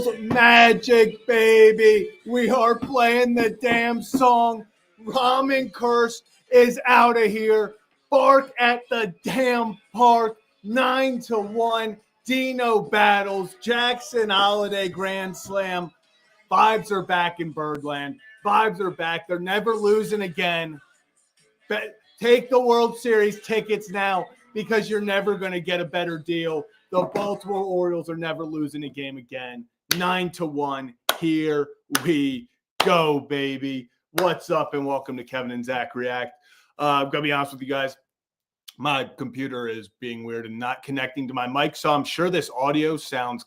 Orioles magic, baby. We are playing the damn song. Ramen Curse is out of here. Bark at the damn park. 9-1. Dino battles. Jackson Holliday grand slam. Vibes are back in Birdland. Vibes are back. They're never losing again. Take the World Series tickets now because you're never going to get a better deal. The Baltimore Orioles are never losing a game again. 9-1. Here we go, baby. What's up, and welcome to Kevin and Zach React. I'm going to be honest with you guys. My computer is being weird and not connecting to my mic, so I'm sure this audio sounds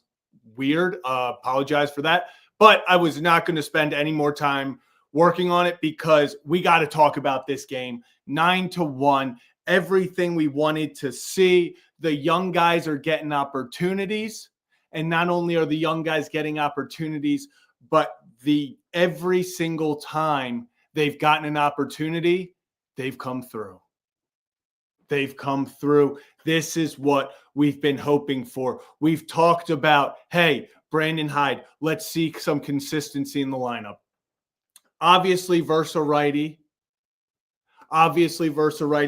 weird. Apologize for that. But I was not going to spend any more time working on it because we got to talk about this game. 9-1. Everything we wanted to see. The young guys are getting opportunities. And not only are the young guys getting opportunities, but every single time they've gotten an opportunity, they've come through. They've come through. This is what we've been hoping for. We've talked about, hey, Brandon Hyde, let's see some consistency in the lineup. Obviously, versus righty.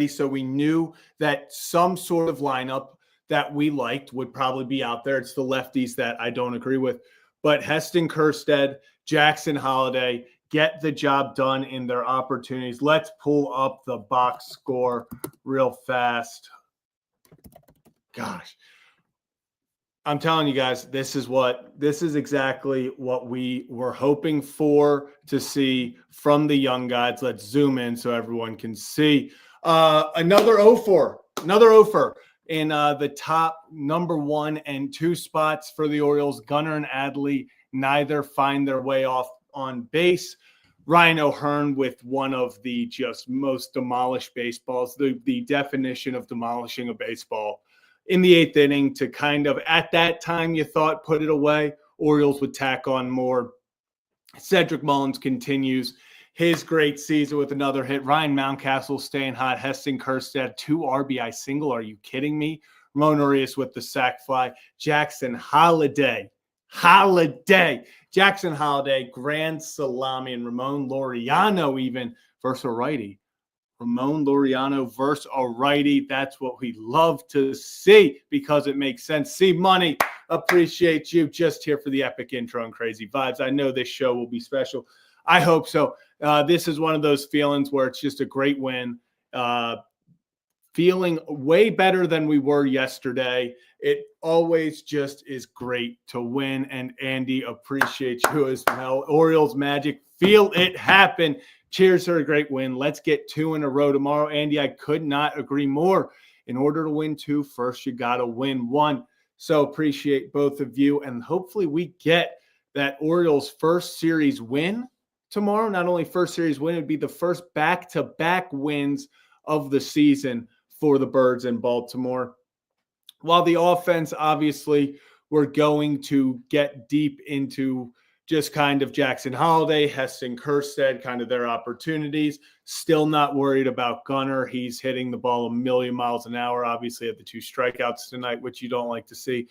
So we knew that some sort of lineup that we liked would probably be out there. It's the lefties that I don't agree with. But Heston Kjerstad, Jackson Holliday get the job done in their opportunities. Let's pull up the box score real fast. Gosh. I'm telling you guys, this is exactly what we were hoping for to see from the young guys. Let's zoom in so everyone can see. Another 0-for in the top number 1 and 2 spots for the Orioles. Gunnar and Adley neither find their way off on base. Ryan O'Hearn with one of the just most demolished baseballs, the definition of demolishing a baseball. In the 8th inning to kind of, at that time you thought, put it away. Orioles would tack on more. Cedric Mullins continues his great season with another hit. Ryan Mountcastle staying hot. Heston Kjerstad, 2 RBI single. Are you kidding me? Ramon Urias with the sac fly. Jackson Holliday. Jackson Holliday, grand salami, and Ramon Laureano even versus a righty. Ramon Laureano versus a righty. That's what we love to see because it makes sense. See, Money, appreciate you. Just here for the epic intro and crazy vibes. I know this show will be special. I hope so. This is one of those feelings where it's just a great win. Feeling way better than we were yesterday. It always just is great to win. And Andy, appreciate you as well. Orioles magic. Feel it happen. Cheers for a great win. Let's get 2 in a row tomorrow. Andy, I could not agree more. In order to win 2, first you got to win 1. So appreciate both of you. And hopefully we get that Orioles first series win tomorrow. Not only first series win, it would be the first back-to-back wins of the season for the Birds in Baltimore. While the offense, obviously, we're going to get deep into just kind of Jackson Holliday, Heston Kjerstad, kind of their opportunities. Still not worried about Gunnar. He's hitting the ball a million miles an hour. Obviously, had the 2 strikeouts tonight, which you don't like to see.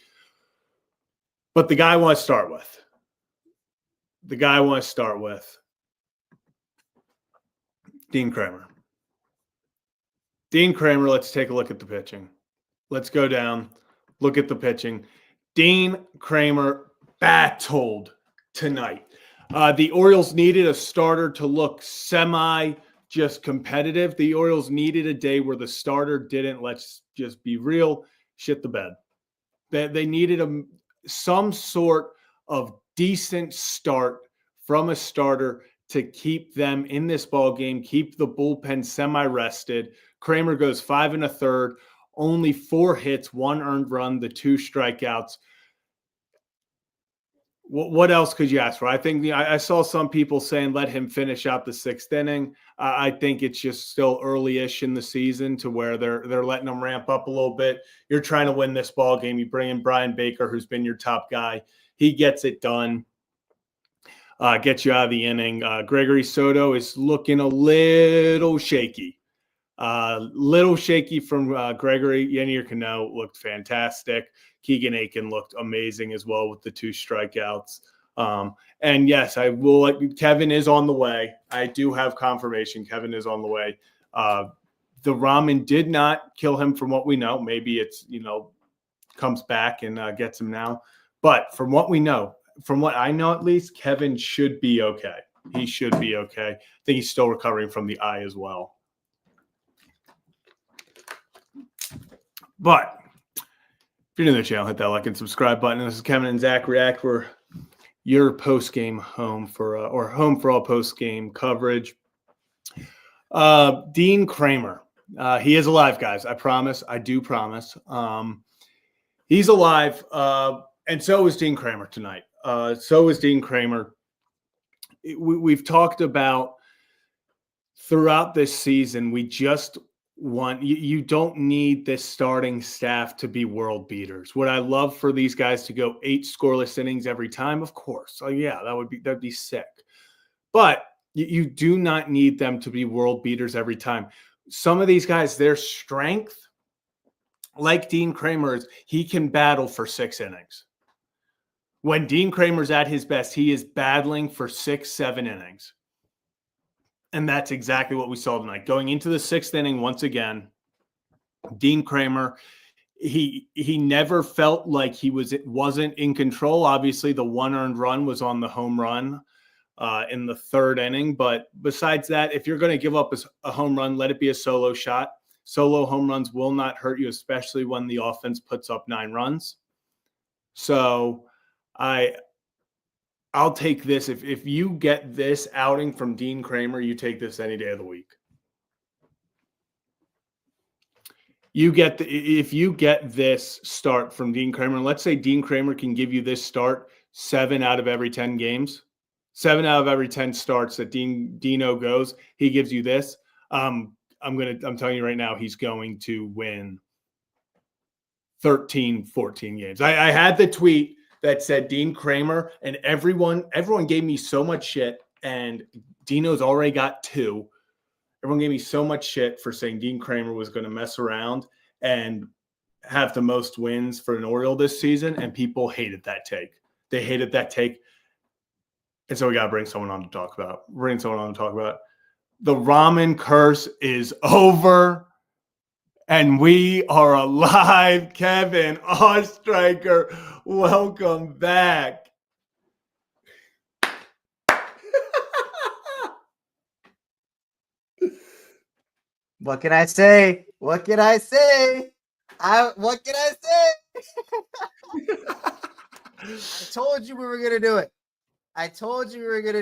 But the guy I want to start with. Dean Kremer. Let's take a look at the pitching. Let's go down, look at the pitching. Dean Kremer battled tonight. The Orioles needed a starter to look just competitive. The Orioles needed a day where the starter didn't, let's just be real, shit the bed. They needed some sort of decent start from a starter to keep them in this ball game, keep the bullpen semi-rested. Kremer goes 5 1/3, only 4 hits, 1 earned run, the 2 strikeouts. What else could you ask for? I think I saw some people saying let him finish out the 6th inning. I think it's just still early-ish in the season to where they're letting him ramp up a little bit. You're trying to win this ball game. You bring in Brian Baker, who's been your top guy. He gets it done. Gets you out of the inning. Gregory Soto is looking a little shaky. Little shaky from Gregory. Yenier Cano looked fantastic. Keegan Aiken looked amazing as well with the 2 strikeouts. And yes, I will. Kevin is on the way. I do have confirmation. Kevin is on the way. The ramen did not kill him from what we know. Maybe it's, comes back and gets him now. But from what we know, from what I know at least, Kevin should be okay. He should be okay. I think he's still recovering from the eye as well. But if you're new to the channel, hit that like and subscribe button. This is Kevin and Zach React. We're your post-game home for home for all post-game coverage. Dean Kramer. He is alive, guys. I promise. I do promise. He's alive. And so is Dean Kramer tonight. So is Dean Kramer. We've talked about throughout this season, we just want you don't need this starting staff to be world beaters. Would I love for these guys to go 8 scoreless innings every time? Of course. Oh yeah, that'd be sick. But you do not need them to be world beaters every time. Some of these guys, their strength, like Dean Kramer's, he can battle for 6 innings. When Dean Kramer's at his best, he is battling for 6, 7 innings. And that's exactly what we saw tonight. Going into the 6th inning once again, Dean Kramer, he never felt like he wasn't in control. Obviously, the 1 earned run was on the home run in the 3rd inning. But besides that, if you're going to give up a home run, let it be a solo shot. Solo home runs will not hurt you, especially when the offense puts up 9 runs. So I'll take this. If you get this outing from Dean Kramer, you take this any day of the week. If you get this start from Dean Kramer, and let's say Dean Kramer can give you this start 7 out of every 10 games, 7 out of every 10 starts that Dino goes, he gives you this. I'm telling you right now, he's going to win 13, 14 games. I had the tweet that said Dean Kramer, and everyone gave me so much shit, and Dino's already got 2. Everyone gave me so much shit for saying Dean Kramer was going to mess around and have the most wins for an Oriole this season, and people hated that take. They hated that take. And so we got to bring someone on to talk about. The ramen curse is over. And we are alive, Kevin Ostreicher. Welcome back. What can I say? I told you we were going to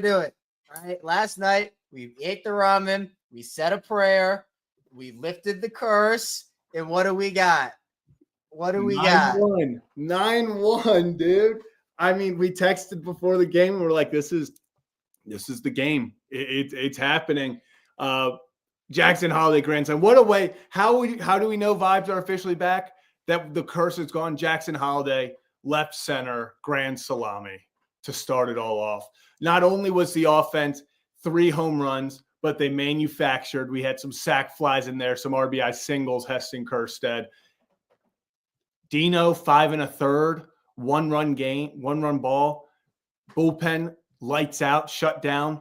do it. All right. Last night, we ate the ramen. We said a prayer. We lifted the curse, and what do we got? 9-1, dude. I mean, we texted before the game, and we're like, this is the game. It's happening. Jackson Holliday grand slam. What a way. How do we know vibes are officially back? That the curse is gone. Jackson Holliday, left center, grand salami to start it all off. Not only was the offense 3 home runs, but they manufactured. We had some sac flies in there, some RBI singles, Heston Kjerstad. Dino, 5 1/3, 1-run game, 1-run ball. Bullpen, lights out, shut down,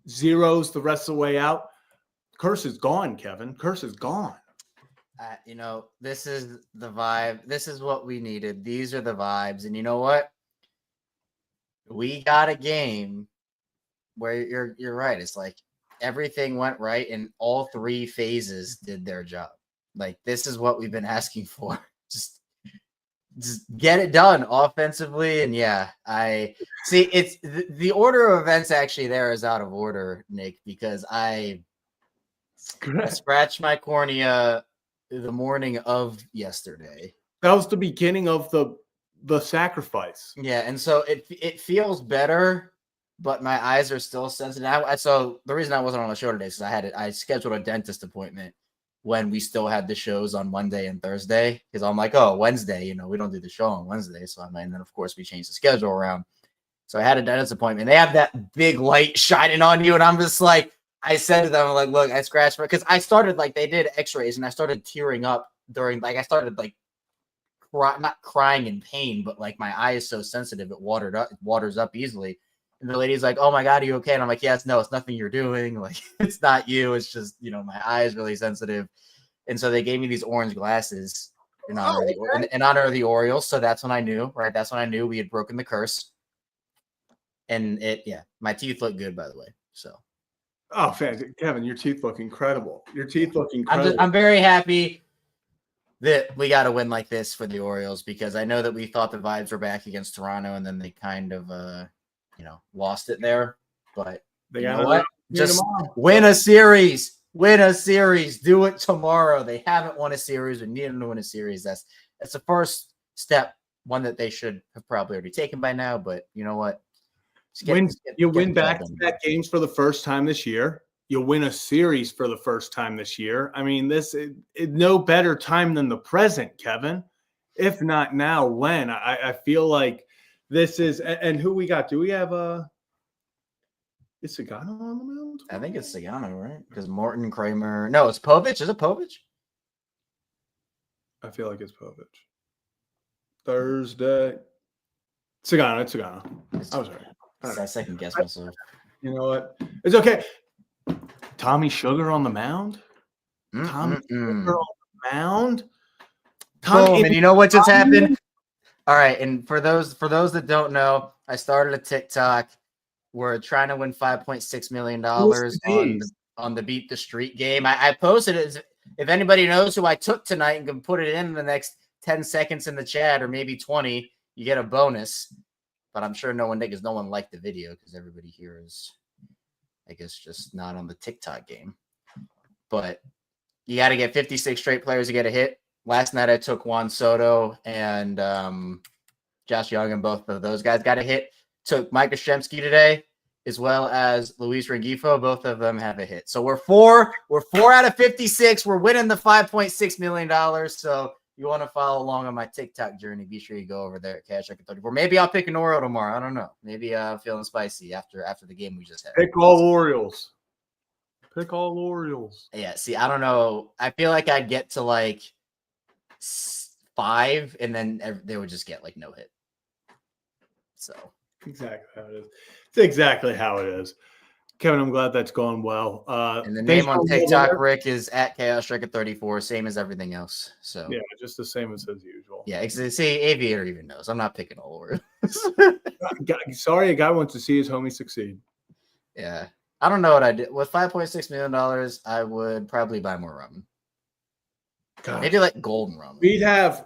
zeros the rest of the way out. Curse is gone, Kevin. Curse is gone. This is the vibe. This is what we needed. These are the vibes. And you know what? We got a game where you're right. It's like everything went right and all 3 phases did their job. Like, this is what we've been asking for. Just get it done offensively. And yeah, I see it's the order of events actually there is out of order, Nick, because I scratched my cornea the morning of yesterday. That was the beginning of the sacrifice. Yeah, and so it feels better, but my eyes are still sensitive. So the reason I wasn't on the show today is because I scheduled a dentist appointment when we still had the shows on Monday and Thursday, because I'm like, oh, Wednesday, we don't do the show on Wednesday. So and then of course we changed the schedule around. So I had a dentist appointment. They have that big light shining on you, and I'm just like, I said to them, like, look, I scratched because I started like they did X-rays and I started tearing up during like I started like not crying in pain, but like my eye is so sensitive it waters up easily. And the lady's like, "Oh my god, are you okay?" And I'm like, "Yes, no, it's nothing you're doing. Like, it's not you. It's just my eye is really sensitive." And so they gave me these orange glasses in honor of in honor of the Orioles. So that's when I knew, right? That's when I knew we had broken the curse. And my teeth look good, by the way. So. Oh, fantastic. Kevin, your teeth look incredible. Your teeth look incredible. I'm very happy that we got a win like this for the Orioles because I know that we thought the vibes were back against Toronto and then they kind of, lost it there. But you know what? Just win a series. Win a series. Do it tomorrow. They haven't won a series. We need them to win a series. That's the first step, one that they should have probably already taken by now. But you know what? You win back-to-back games for the first time this year. You'll win a series for the first time this year. I mean, this is no better time than the present, Kevin. If not now, when? I feel like this is – and who we got? Do we have is Sagano on the mound? I think it's Sagano, right? Because Morton, Kramer – no, it's Povich. Is it Povich? I feel like it's Povich. Thursday. Sagano. It's Sagano. I was right. I second guess myself. You know what? It's okay. Tommy Sugar on the mound. Tommy Sugar on the mound. Boom, and you know what just happened? All right, and for those that don't know, I started a TikTok. We're trying to win $5.6 million on the Beat the Street game. I posted it. If anybody knows who I took tonight and can put it in the next 10 seconds in the chat or maybe 20, you get a bonus. But I'm sure no one liked the video because everybody here is, I guess, just not on the TikTok game. But you got to get 56 straight players to get a hit. Last night I took Juan Soto and Josh Young, and both of those guys got a hit. Took Mike Yastrzemski today, as well as Luis Rengifo. Both of them have a hit. So we're 4 out of 56. We're winning the $5.6 million. So you want to follow along on my TikTok journey, be sure you go over there at Cash Record 34. Maybe I'll pick an Oriole tomorrow. I don't know. Maybe I'm feeling spicy after the game we just had. Pick all Orioles. Pick all Orioles. Yeah, see, I don't know. I feel like I'd get to like 5, and then they would just get like no hit. So exactly how it is. It's exactly how it is. Kevin, I'm glad that's going well. And the name on TikTok, Rick, is at Chaos Record 34, same as everything else. So yeah, just the same as usual. Yeah, see, Aviator even knows. I'm not picking all Orioles. Sorry, a guy wants to see his homie succeed. Yeah, I don't know what I did with $5.6 million. I would probably buy more ramen. God. Maybe like golden ramen.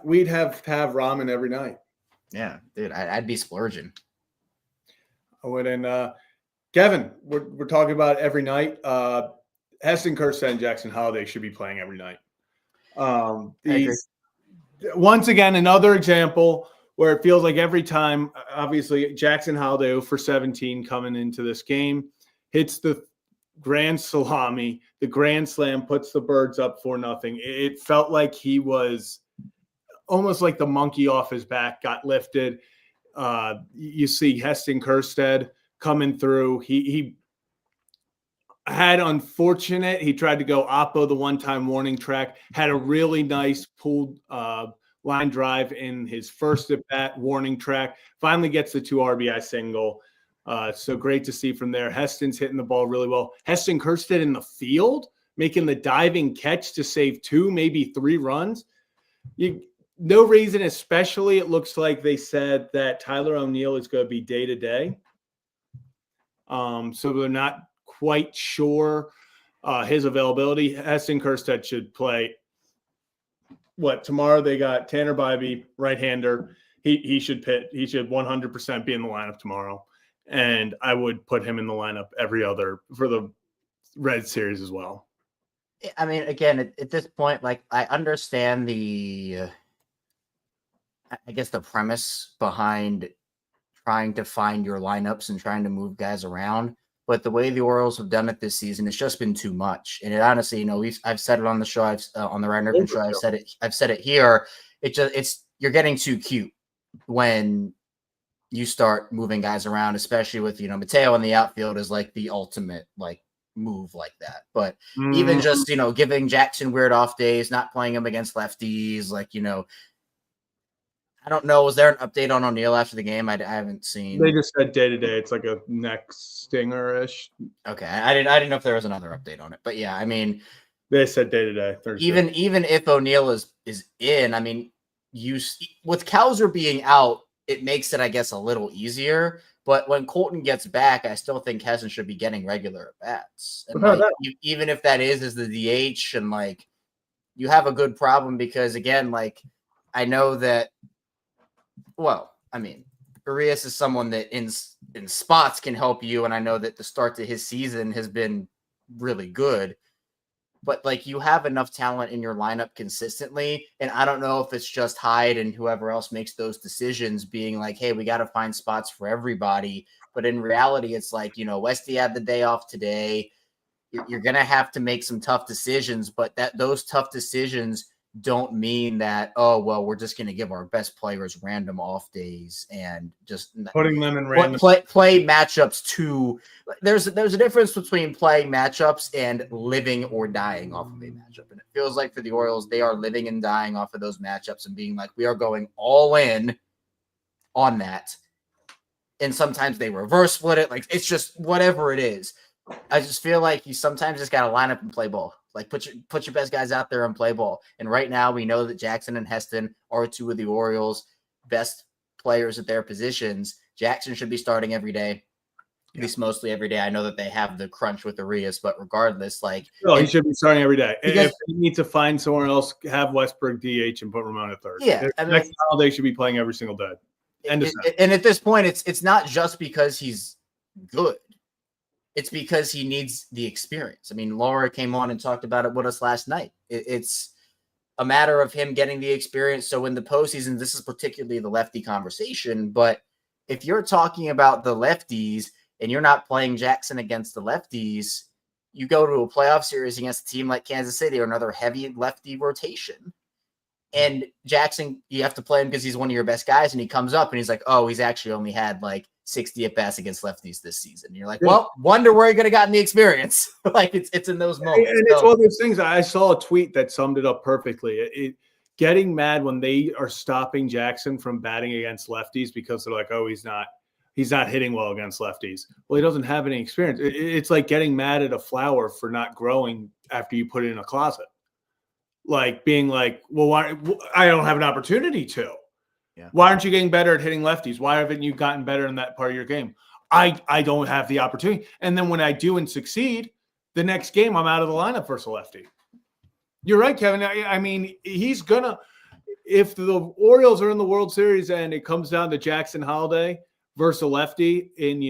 We'd have ramen every night. Yeah, dude, I'd be splurging. I wouldn't. Kevin, we're talking about every night. Heston Kjerstad and Jackson Holliday should be playing every night. Once again, another example where it feels like every time, obviously, Jackson Holliday for 17 coming into this game, hits the grand salami, the grand slam, puts the Birds up 4-0. It felt like he was almost like the monkey off his back got lifted. You see Heston Kjerstad coming through. He had unfortunate. He tried to go oppo the one-time warning track. Had a really nice pulled line drive in his first at bat, warning track. Finally gets the 2 RBI single. So great to see from there. Heston's hitting the ball really well. Heston Kjerstad in the field, making the diving catch to save 2, maybe 3 runs. No reason, especially it looks like they said that Tyler O'Neill is going to be day-to-day. So they're not quite sure his availability. Heston Kjerstad should play. Tomorrow they got Tanner Bybee, right-hander. He should pit. He should 100% be in the lineup tomorrow. And I would put him in the lineup every other for the Red Series as well. I mean, again, at this point, like I understand the premise behind trying to find your lineups and trying to move guys around. But the way the Orioles have done it this season, it's just been too much. And it honestly, I've said it on the show, on the Ryan Nerkin show, I've said it here. You're getting too cute when you start moving guys around, especially with Mateo in the outfield is like the ultimate like move like that. But even just, giving Jackson weird off days, not playing him against lefties, I don't know. Was there an update on O'Neill after the game? I haven't seen. They just said day to day. It's like a neck stinger ish. Okay, I didn't know if there was another update on it, but yeah, I mean, they said day to day. Even if O'Neill is in, I mean, with Cowser being out, it makes it, I guess, a little easier. But when Colton gets back, I still think Hesson should be getting regular at bats. And even if that is the DH, and you have a good problem because again, I know that. Well, I mean, Urias is someone that in spots can help you, and I know that the start to his season has been really good. But you have enough talent in your lineup consistently, and I don't know if it's just Hyde and whoever else makes those decisions being like, hey, we got to find spots for everybody. But in reality, it's Westy had the day off today. You're going to have to make some tough decisions, but those tough decisions don't mean that, oh, well, we're just going to give our best players random off days and just putting them in random play matchups too. There's a difference between playing matchups and living or dying off of a matchup. And it feels like for the Orioles, they are living and dying off of those matchups and being like, we are going all in on that. And sometimes they reverse split it. It's just whatever it is. I just feel like you sometimes just got to line up and play ball. Put your best guys out there and play ball. And right now we know that Jackson and Heston are two of the Orioles' best players at their positions. Jackson should be starting every day, at least mostly every day. I know that they have the crunch with Urias, but regardless, he should be starting every day. If they need to find somewhere else, have Westbrook DH and put Ramon at third. Yeah, next Holliday should be playing every single day. And at this point, it's not just because he's good. It's because he needs the experience. I mean, Laura came on and talked about it with us last night. It's a matter of him getting the experience. So in the postseason, this is particularly the lefty conversation. But if you're talking about the lefties and you're not playing Jackson against the lefties, you go to a playoff series against a team like Kansas City or another heavy lefty rotation. And Jackson, you have to play him because he's one of your best guys. And he comes up and he's like, oh, he's actually only had 60 at bats against lefties this season. You're like, well, wonder where he could have gotten the experience. It's in those moments. And it's one of those things. I saw a tweet that summed it up perfectly. Getting mad when they are stopping Jackson from batting against lefties because they're like, oh, he's not hitting well against lefties. Well, he doesn't have any experience. It's like getting mad at a flower for not growing after you put it in a closet. Being like, well, why I don't have an opportunity to. Yeah. Why aren't you getting better at hitting lefties? Why haven't you gotten better in that part of your game? I don't have the opportunity. And then when I do and succeed, the next game I'm out of the lineup versus a lefty. You're right, Kevin. I mean, he's gonna – if the Orioles are in the World Series and it comes down to Jackson Holliday versus a lefty in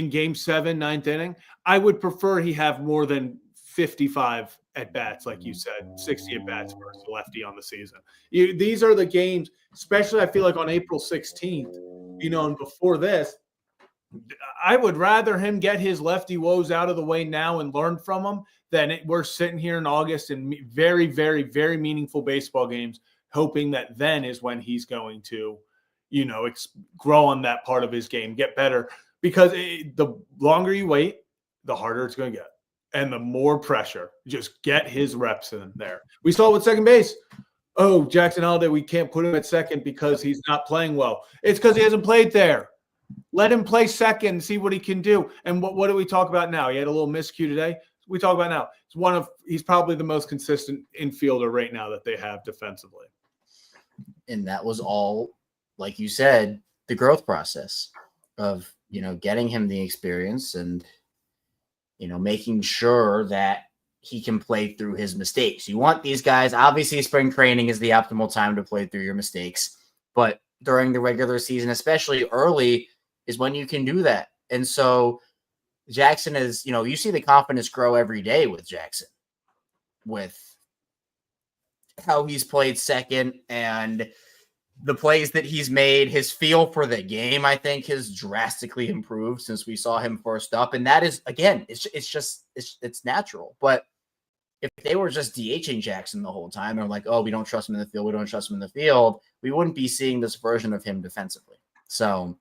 Game 7, 9th inning, I would prefer he have more than 55 at-bats, like you said, 60 at-bats versus a lefty on the season. These are the games, especially I feel like on April 16th, and before this, I would rather him get his lefty woes out of the way now and learn from them than we're sitting here in August in very, very, very meaningful baseball games, hoping that then is when he's going to, grow on that part of his game, get better. Because the longer you wait, the harder it's going to get. And the more pressure, just get his reps in there. We saw it with second base. Oh, Jackson Holliday, we can't put him at second because he's not playing well. It's because he hasn't played there. Let him play second, see what he can do. And what do we talk about now? He had a little miscue today. We talk about now. He's probably the most consistent infielder right now that they have defensively. And that was all, like you said, the growth process of, getting him the experience and, making sure that he can play through his mistakes. You want these guys, obviously spring training is the optimal time to play through your mistakes, but during the regular season, especially early, is when you can do that. And so Jackson is, you see the confidence grow every day with Jackson, with how he's played second and the plays that he's made. His feel for the game, I think, has drastically improved since we saw him first up. And that is, again, it's natural. But if they were just DHing Jackson the whole time, they're like, oh, we don't trust him in the field, we wouldn't be seeing this version of him defensively. So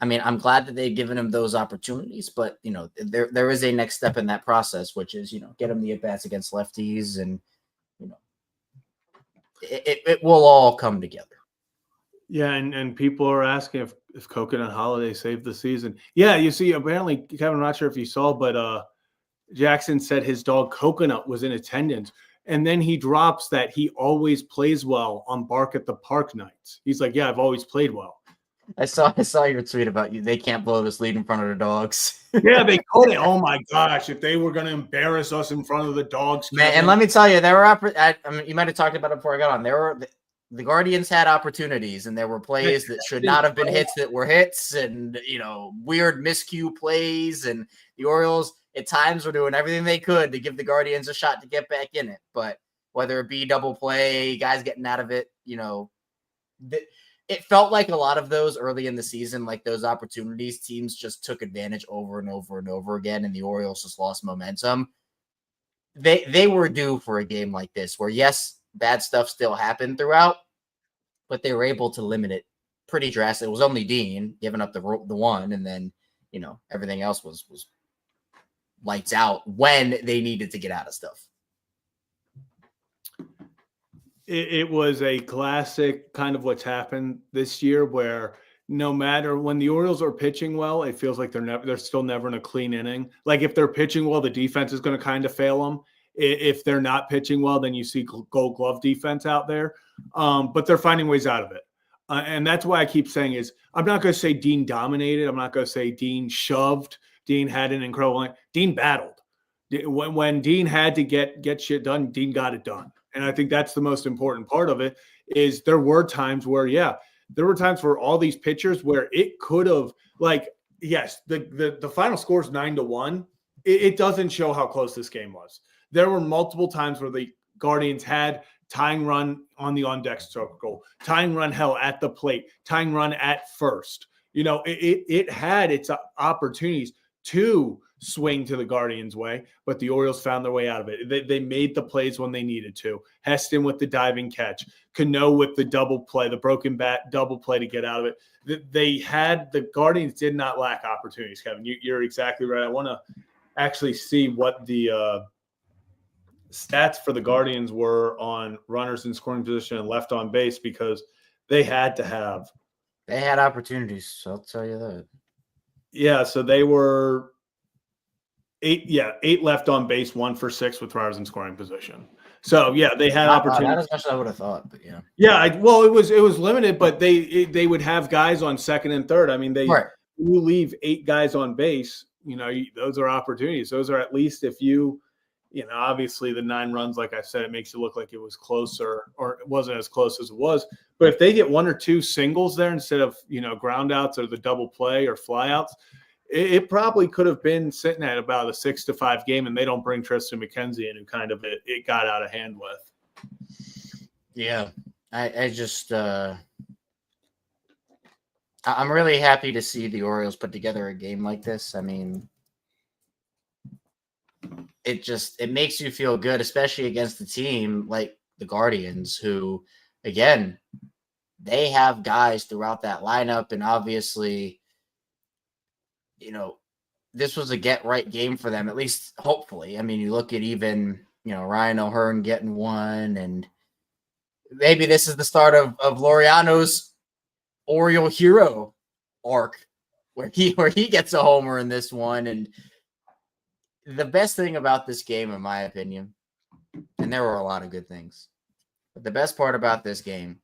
I mean, I'm glad that they've given him those opportunities, but there is a next step in that process, which is get him the at bats against lefties, and you know it will all come together. Yeah, and people are asking if Coconut Holiday saved the season. Yeah, you see, apparently, Kevin, I'm not sure if you saw, but Jackson said his dog Coconut was in attendance. And then he drops that he always plays well on Bark at the Park nights. He's like, yeah, I've always played well. I saw your tweet about you. They can't blow this lead in front of the dogs. Yeah, they called it. Oh my gosh, if they were going to embarrass us in front of the dogs, Man, and let me tell you, there were I mean, you might have talked about it before I got on. There were the Guardians had opportunities, and there were plays that should not have been hits that were hits, and weird miscue plays, and the Orioles at times were doing everything they could to give the Guardians a shot to get back in it. But whether it be double play, guys getting out of it, it felt like a lot of those early in the season, like those opportunities, teams just took advantage over and over and over again, and the Orioles just lost momentum. They were due for a game like this, where yes, bad stuff still happened throughout, but they were able to limit it pretty drastic. It was only Dean giving up the one, and then everything else was lights out when they needed to get out of stuff. It was a classic kind of what's happened this year, where no matter when the Orioles are pitching well, it feels like they're still never in a clean inning. Like if they're pitching well, the defense is going to kind of fail them. If they're not pitching well, then you see Gold Glove defense out there. But they're finding ways out of it. And that's why I keep saying is I'm not going to say Dean dominated. I'm not going to say Dean shoved. Dean had an incredible line. Dean battled. When Dean had to get shit done, Dean got it done. And I think that's the most important part of it is there were times where, there were times for all these pitchers where it could have, like, yes, the final score is 9-1. It doesn't show how close this game was. There were multiple times where the Guardians had tying run on the on-deck circle, tying run hell at the plate, tying run at first. It had its opportunities to swing to the Guardians' way, but the Orioles found their way out of it. They made the plays when they needed to. Heston with the diving catch, Cano with the double play, the broken bat double play to get out of it. The Guardians did not lack opportunities, Kevin. You're exactly right. I want to actually see what the stats for the Guardians were on runners in scoring position and left on base, because they had opportunities. So I'll tell you that. Yeah, so they were 8 left on base, 1 for 6 with runners in scoring position. So they had opportunities. Not as much as I would have thought, but yeah. Yeah, it was limited, but they would have guys on second and third. I mean, right. You leave 8 guys on base. Those are opportunities. Those are, at least if you, obviously the 9 runs, like I said, it makes it look like it was closer, or it wasn't as close as it was. But if they get 1 or 2 singles there instead of ground outs or the double play or flyouts, it probably could have been sitting at about a 6-5 game, and they don't bring Tristan McKenzie in, who kind of it got out of hand with. Yeah, I just I'm really happy to see the Orioles put together a game like this. I mean, it makes you feel good, especially against the team like the Guardians, who, again, they have guys throughout that lineup, and obviously, this was a get-right game for them, at least hopefully. I mean, you look at even, Ryan O'Hearn getting one, and maybe this is the start of Laureano's Oriole hero arc, where he gets a homer in this one. And the best thing about this game, in my opinion, and there were a lot of good things, but the best part about this game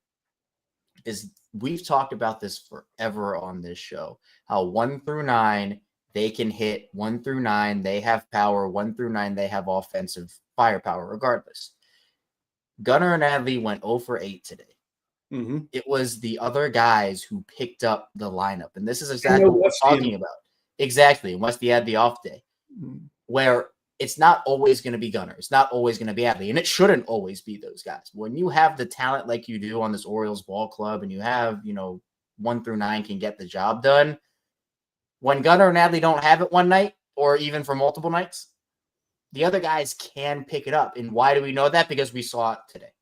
is we've talked about this forever on this show, how 1 through 9, they can hit. 1 through 9, they have power. 1 through 9, they have offensive firepower regardless. Gunnar and Adley went 0 for 8 today. Mm-hmm. It was the other guys who picked up the lineup, and this is exactly what we're talking about. Exactly. Westy had the off day, where it's not always going to be Gunnar. It's not always going to be Adley, and it shouldn't always be those guys. When you have the talent like you do on this Orioles ball club, and you have, 1 through 9 can get the job done, when Gunnar and Adley don't have it one night, or even for multiple nights, the other guys can pick it up. And why do we know that? Because we saw it today.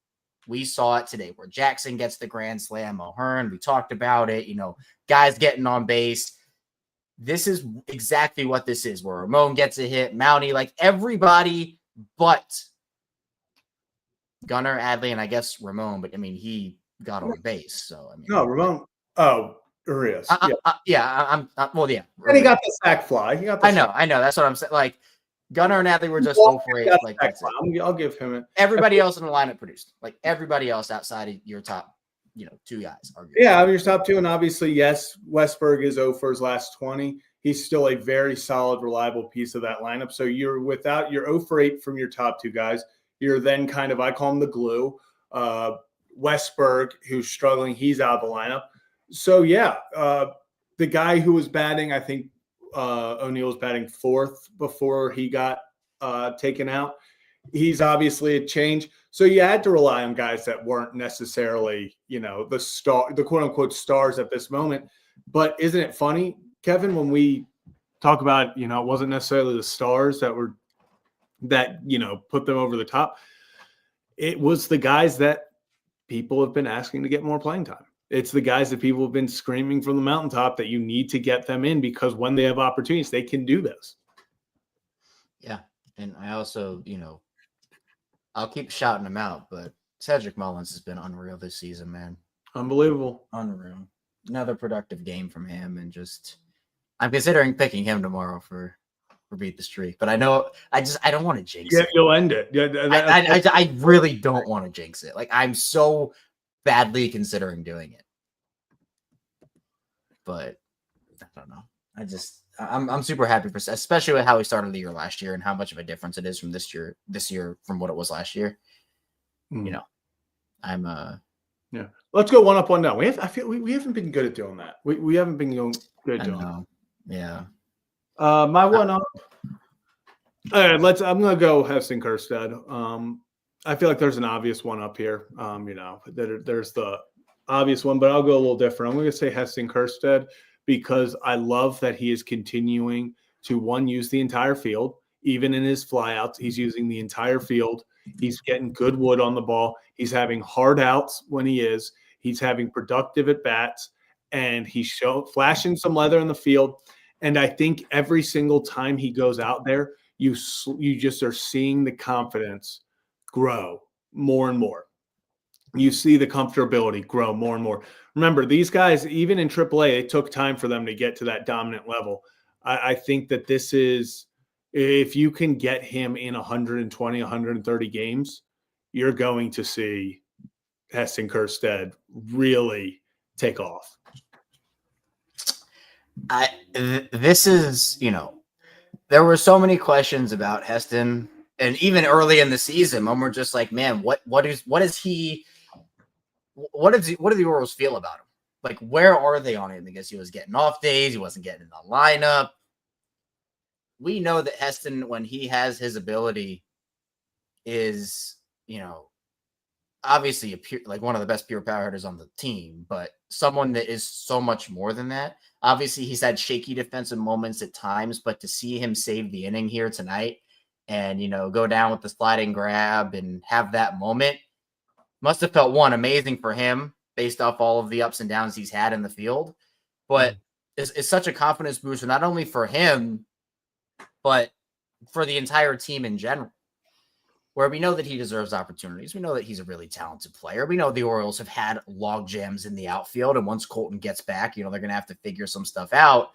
We saw it today, where Jackson gets the grand slam. O'Hearn, we talked about it, guys getting on base. this is exactly what this is, where Ramon gets a hit, Mountie, like everybody but Gunnar, Adley, and I guess Ramon, but I mean, he got on base. So, I mean, No, Ramon. Oh, Urias. Well, yeah. And he got the sack fly. He got the I know. That's what I'm saying. Like, Gunnar and Adley were just Well, 0 for 8. Like, that's it. I'll give him it. Everybody else in the lineup produced. Like, everybody else outside of your top, 2 guys. Yeah, I'm your top 2. And obviously, yes, Westberg is 0 for his last 20. He's still a very solid, reliable piece of that lineup. So you're 0 for 8 from your top 2 guys. You're then kind of, I call him the glue. Westberg, who's struggling, he's out of the lineup. So, yeah, the guy who was batting, I think O'Neill was batting 4th before he got taken out. He's obviously a change. So you had to rely on guys that weren't necessarily, the quote unquote stars at this moment. But isn't it funny, Kevin, when we talk about, it wasn't necessarily the stars that put them over the top. It was the guys that people have been asking to get more playing time. It's the guys that people have been screaming from the mountaintop that you need to get them in, because when they have opportunities, they can do this. Yeah. And I also, I'll keep shouting him out, but Cedric Mullins has been unreal this season, man. Unbelievable. Unreal. Another productive game from him, and I'm considering picking him tomorrow for Beat the Streak. But I know I don't want to jinx it. You'll end it. Yeah, I really don't want to jinx it. Like, I'm so badly considering doing it. But I don't know. I'm super happy for, especially with how we started the year last year and how much of a difference it is from this year from what it was last year. I'm yeah. Let's go 1 up, 1 down. I feel we haven't been good at doing that. We haven't been good at doing that. Yeah. My 1 up. All right, I'm gonna go Heston Kjerstad. I feel like there's an obvious 1 up here. There's the obvious one, but I'll go a little different. I'm gonna say Heston Kjerstad, because I love that he is continuing to use the entire field. Even in his flyouts, he's using the entire field. He's getting good wood on the ball. He's having hard outs when he is. He's having productive at bats, and he's flashing some leather in the field. And I think every single time he goes out there, you just are seeing the confidence grow more and more. You see the comfortability grow more and more. Remember, these guys, even in AAA, it took time for them to get to that dominant level. I think that this is, if you can get him in 120, 130 games, you're going to see Heston Kjerstad really take off. This is, there were so many questions about Heston, and even early in the season, when we're just like, man, what do the Orioles feel about him? Like, where are they on him? Because he was getting off days, he wasn't getting in the lineup. We know that Heston, when he has his ability, is, obviously one of the best pure power hitters on the team, but someone that is so much more than that. Obviously, he's had shaky defensive moments at times, but to see him save the inning here tonight and, go down with the sliding grab and have that moment must have felt, amazing for him based off all of the ups and downs he's had in the field. But it's such a confidence booster, not only for him, but for the entire team in general, where we know that he deserves opportunities. We know that he's a really talented player. We know the Orioles have had log jams in the outfield, and once Colton gets back, they're going to have to figure some stuff out.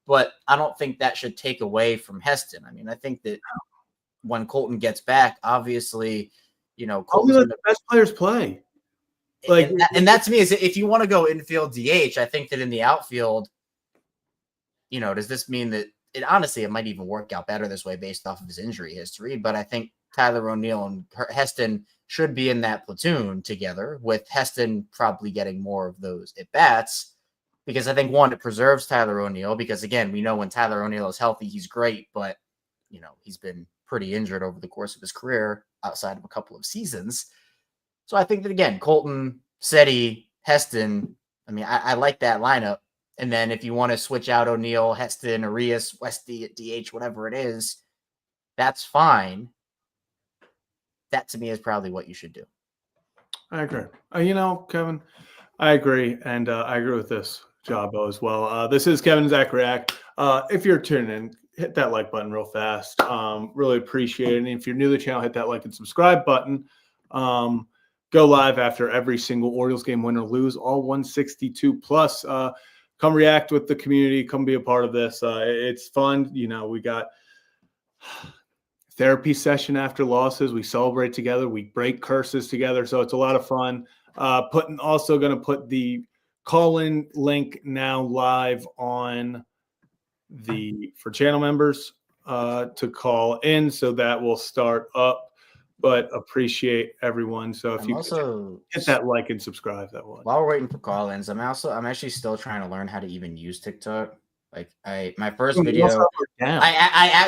But I don't think that should take away from Heston. I mean, I think that when Colton gets back, obviously, Colton's the best players play. And that to me is, if you want to go infield DH, I think that in the outfield, does this mean that it might even work out better this way based off of his injury history? But I think Tyler O'Neill and Heston should be in that platoon together, with Heston probably getting more of those at bats, because I think, one, it preserves Tyler O'Neill, because again, we know when Tyler O'Neill is healthy, he's great, but he's been pretty injured over the course of his career outside of a couple of seasons. So I think that, again, Colton, Seti, Heston, I like that lineup. And then if you want to switch out O'Neill, Heston, Arias, Westy at DH, whatever it is, that's fine. That to me is probably what you should do. I agree. Kevin, I agree. And I agree with this, Jabbo, as well. This is Kevin Zach React. If you're tuning in, hit that like button real fast. Really appreciate it. And if you're new to the channel, hit that like and subscribe button. Go live after every single Orioles game, win or lose, all 162 plus. Come react with the community. Come be a part of this. It's fun. We got therapy session after losses. We celebrate together. We break curses together. So it's a lot of fun. Also going to put the call-in link now live on for channel members to call in. So that will start up. But appreciate everyone. So if you also hit that like and subscribe, that one. While we're waiting for call-ins, I'm actually still trying to learn how to even use TikTok. Like my first video.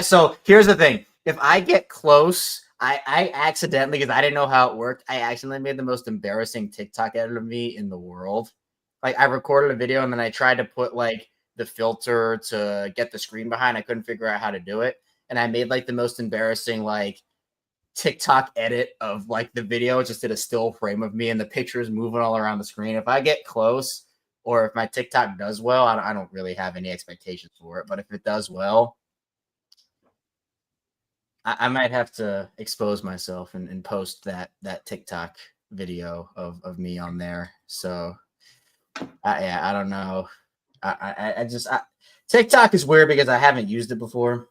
So here's the thing. If I get close, I accidentally, because I didn't know how it worked, I accidentally made the most embarrassing TikTok edit of me in the world. Like I recorded a video and then I tried to put like the filter to get the screen behind. I couldn't figure out how to do it. And I made like the most embarrassing like TikTok edit of like the video. Just did a still frame of me and the pictures moving all around the screen. If I get close or if my TikTok does well, I don't really have any expectations for it. But if it does well, I might have to expose myself and post that TikTok video of me on there. So I don't know. TikTok is weird because I haven't used it before.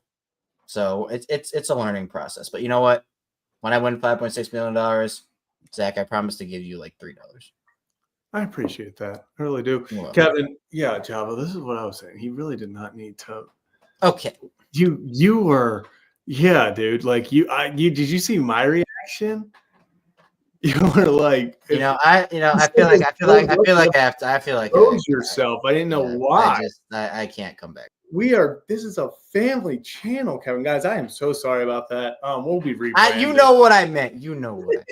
So it's a learning process. But you know what? When I win $5.6 million, Zach, I promise to give you like $3. I appreciate that. I really do. Well, Kevin, yeah, Java, this is what I was saying. He really did not need to. Okay. You were, yeah, dude. Like did you see my reaction? You were like, I feel like I have to expose yourself. I didn't know why. I can't come back. This is a family channel, Kevin. Guys, I am so sorry about that. We'll be rebranded. You know what I meant. You know what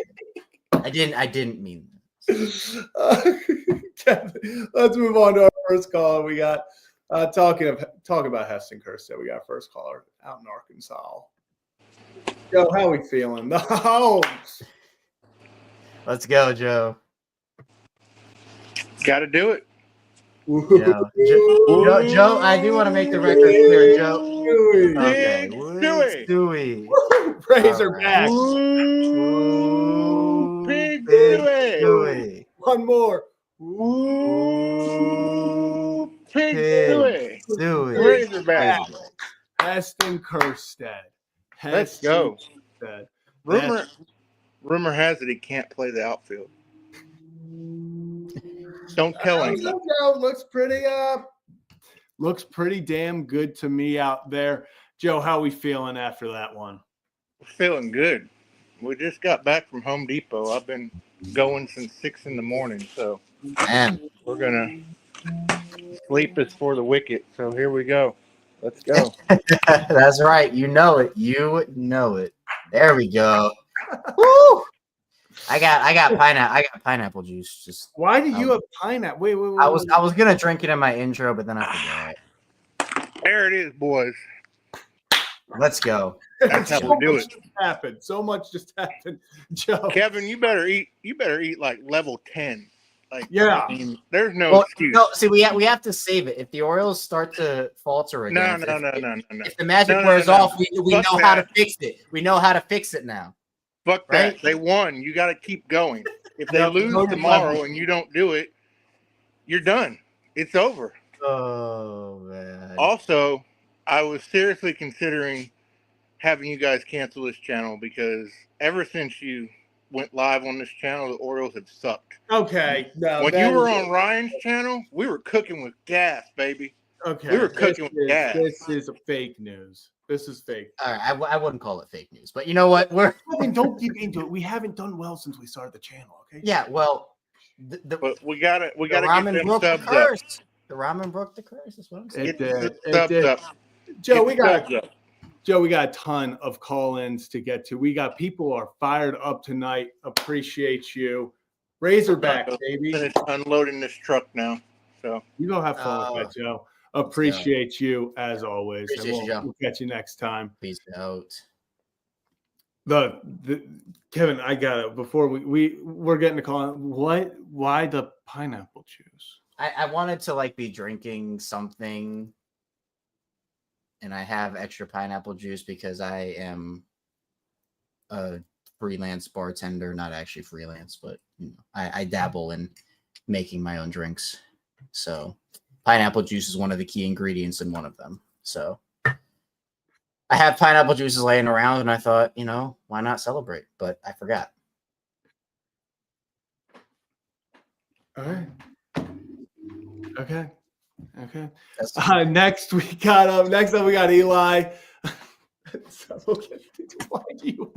I meant. I didn't mean this. Kevin, let's move on to our first caller. We got talking about Heston Kjerstad. We got our first caller out in Arkansas. Joe, how we feeling? The Hogs. Let's go, Joe. Got to do it. Joe, I do want to make the record clear, Joe. Okay. Stewie. Razorback. Big Stewie. One more. Big Stewie. Razorback. Heston Kjerstad. Let's go. Rumor has it he can't play the outfield. Don't tell anyone. Looks pretty damn good to me out there. Joe, how we feeling after that one? Feeling good. We just got back from Home Depot. I've been going since 6 a.m, so we're gonna sleep is for the wicked. So here we go. Let's go. That's right. You know it. There we go. Woo! I got pineapple juice. Just why do you have pineapple? Wait. I was gonna drink it in my intro, but then I forgot. There it is, boys. Let's go. That's how we do it. So much just happened, Joe. Kevin, you better eat like level 10. Like, yeah. I mean, there's no excuse. No, see, we have to save it. If the Orioles start to falter again, no. If the magic wears off, we know how to fix it. We know how to fix it now. Fuck that. Right? They won. You got to keep going. If they lose tomorrow and you don't do it, you're done. It's over. Oh, man. Also, I was seriously considering having you guys cancel this channel because ever since you went live on this channel, the Orioles have sucked. Okay. No, when you were on Ryan's channel, we were cooking with gas, baby. Okay. We were cooking with gas. This is fake news. This is fake. All right, I wouldn't call it fake news, but you know what? Don't get into it. We haven't done well since we started the channel. Okay. Yeah. Well, but we gotta get them subs up. The ramen broke the curse. That's what I'm saying. It did. Up. Joe, we got a ton of call-ins to get to. We got people are fired up tonight. Appreciate you. Razorback, baby. Finish unloading this truck now. So you go have fun with that, Joe. Appreciate you as always. We'll catch you next time. Peace out. The Kevin, I got it. Before we're getting to call. Why the pineapple juice? I wanted to like be drinking something and I have extra pineapple juice because I am a freelance bartender, not actually freelance, but I dabble in making my own drinks. So pineapple juice is one of the key ingredients in one of them. So I have pineapple juices laying around, and I thought, why not celebrate? But I forgot. All right. Okay. Next up we got Eli. Why do you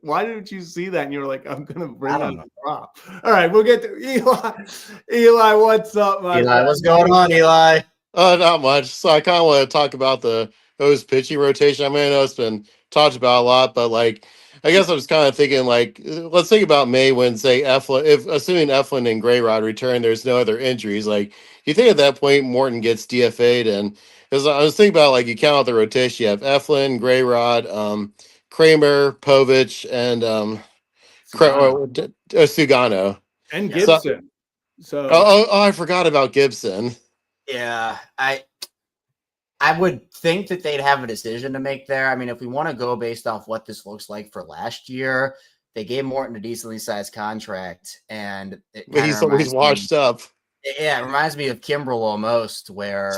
why didn't you see that and you were like, I'm gonna bring out a prop? All right, we'll get to Eli. Eli, what's up, my Eli, friend? what's going on, Eli? Not much. So I kind of want to talk about the O's pitching rotation. I mean, I know it's been talked about a lot, but I guess I was kind of thinking let's think about May when say Eflin, if assuming Eflin and Grayrod return, there's no other injuries. You think at that point Morton gets DFA'd, and because I was thinking about you count out the rotation, you have Eflin, Grayrod, Kramer, Povich, and Sugano. And Gibson. I forgot about Gibson. Yeah, I would think that they'd have a decision to make there. I mean, if we want to go based off what this looks like for last year, they gave Morton a decently sized contract, and he's always washed up. Yeah, it reminds me of Kimbrel almost, where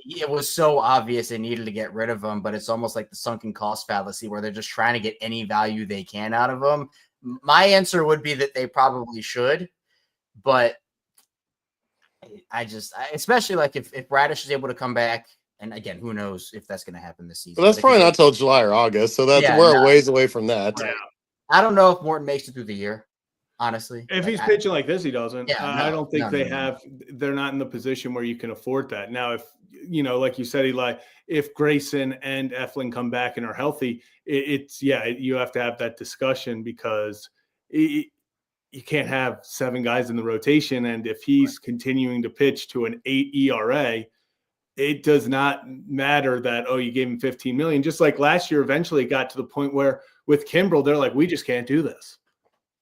it was so obvious they needed to get rid of him, but it's almost like the sunken cost fallacy where they're just trying to get any value they can out of him. My answer would be that they probably should, but especially if Radish is able to come back, and again, who knows if that's going to happen this season. But that's probably not till July or August, so we're a ways away from that. Right. I don't know if Morton makes it through the year, honestly. If he's pitching like this, he doesn't. Yeah, I don't think they're not in the position where you can afford that. Now, if, like you said, Eli, if Grayson and Eflin come back and are healthy, you have to have that discussion because you can't have 7 guys in the rotation. And if he's continuing to pitch to an 8 ERA, it does not matter that, you gave him $15 million. Just like last year, eventually it got to the point where with Kimbrel, they're like, we just can't do this.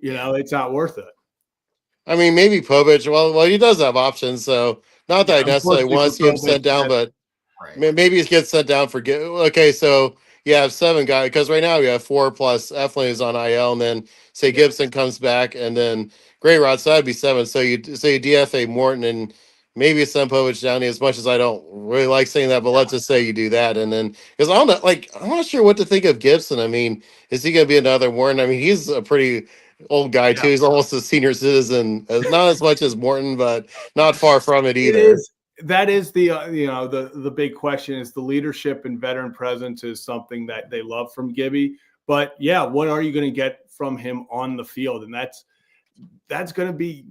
It's not worth it. I mean, maybe Povich. Well, he does have options. So not that I necessarily want to see him sent down, but maybe he gets sent down for okay. So you have 7 guys because right now you have 4 plus Eflin is on IL, and then say Gibson comes back, and then Grayrod, so that'd be 7. So you DFA Morton and maybe send Povich down. As much as I don't really like saying that, but let's just say you do that, and then because I'm not sure what to think of Gibson. I mean, is he going to be another Morton? I mean, he's a pretty old guy too. He's almost a senior citizen, not as much as Morton, but not far from it either. That is the the big question is the leadership and veteran presence is something that they love from Gibby. But what are you going to get from him on the field? And that's going to be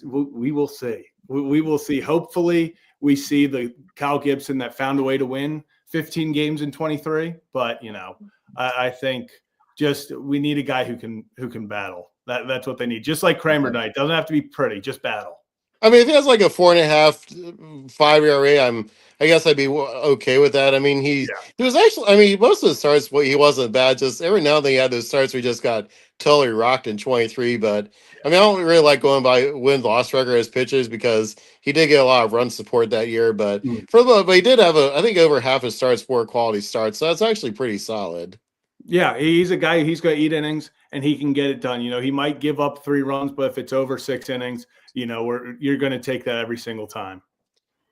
we will see. We will see. Hopefully, we see the Kyle Gibson that found a way to win 15 games in 23. But I think we need a guy who can battle. That's what they need. Just like Kramer tonight, doesn't have to be pretty, just battle. I mean, if he has like a 4.5, 5 ERA, I guess I'd be okay with that. I mean, he was actually, I mean, most of the starts, he wasn't bad. Just every now and then he had those starts where he just got totally rocked in 23. But I mean, I don't really like going by win-loss record as pitchers because he did get a lot of run support that year. But but he did have I think over half his starts, 4 quality starts. So that's actually pretty solid. Yeah, he's a guy, he's going to eat innings and he can get it done. He might give up 3 runs, but if it's over 6 innings, you're going to take that every single time.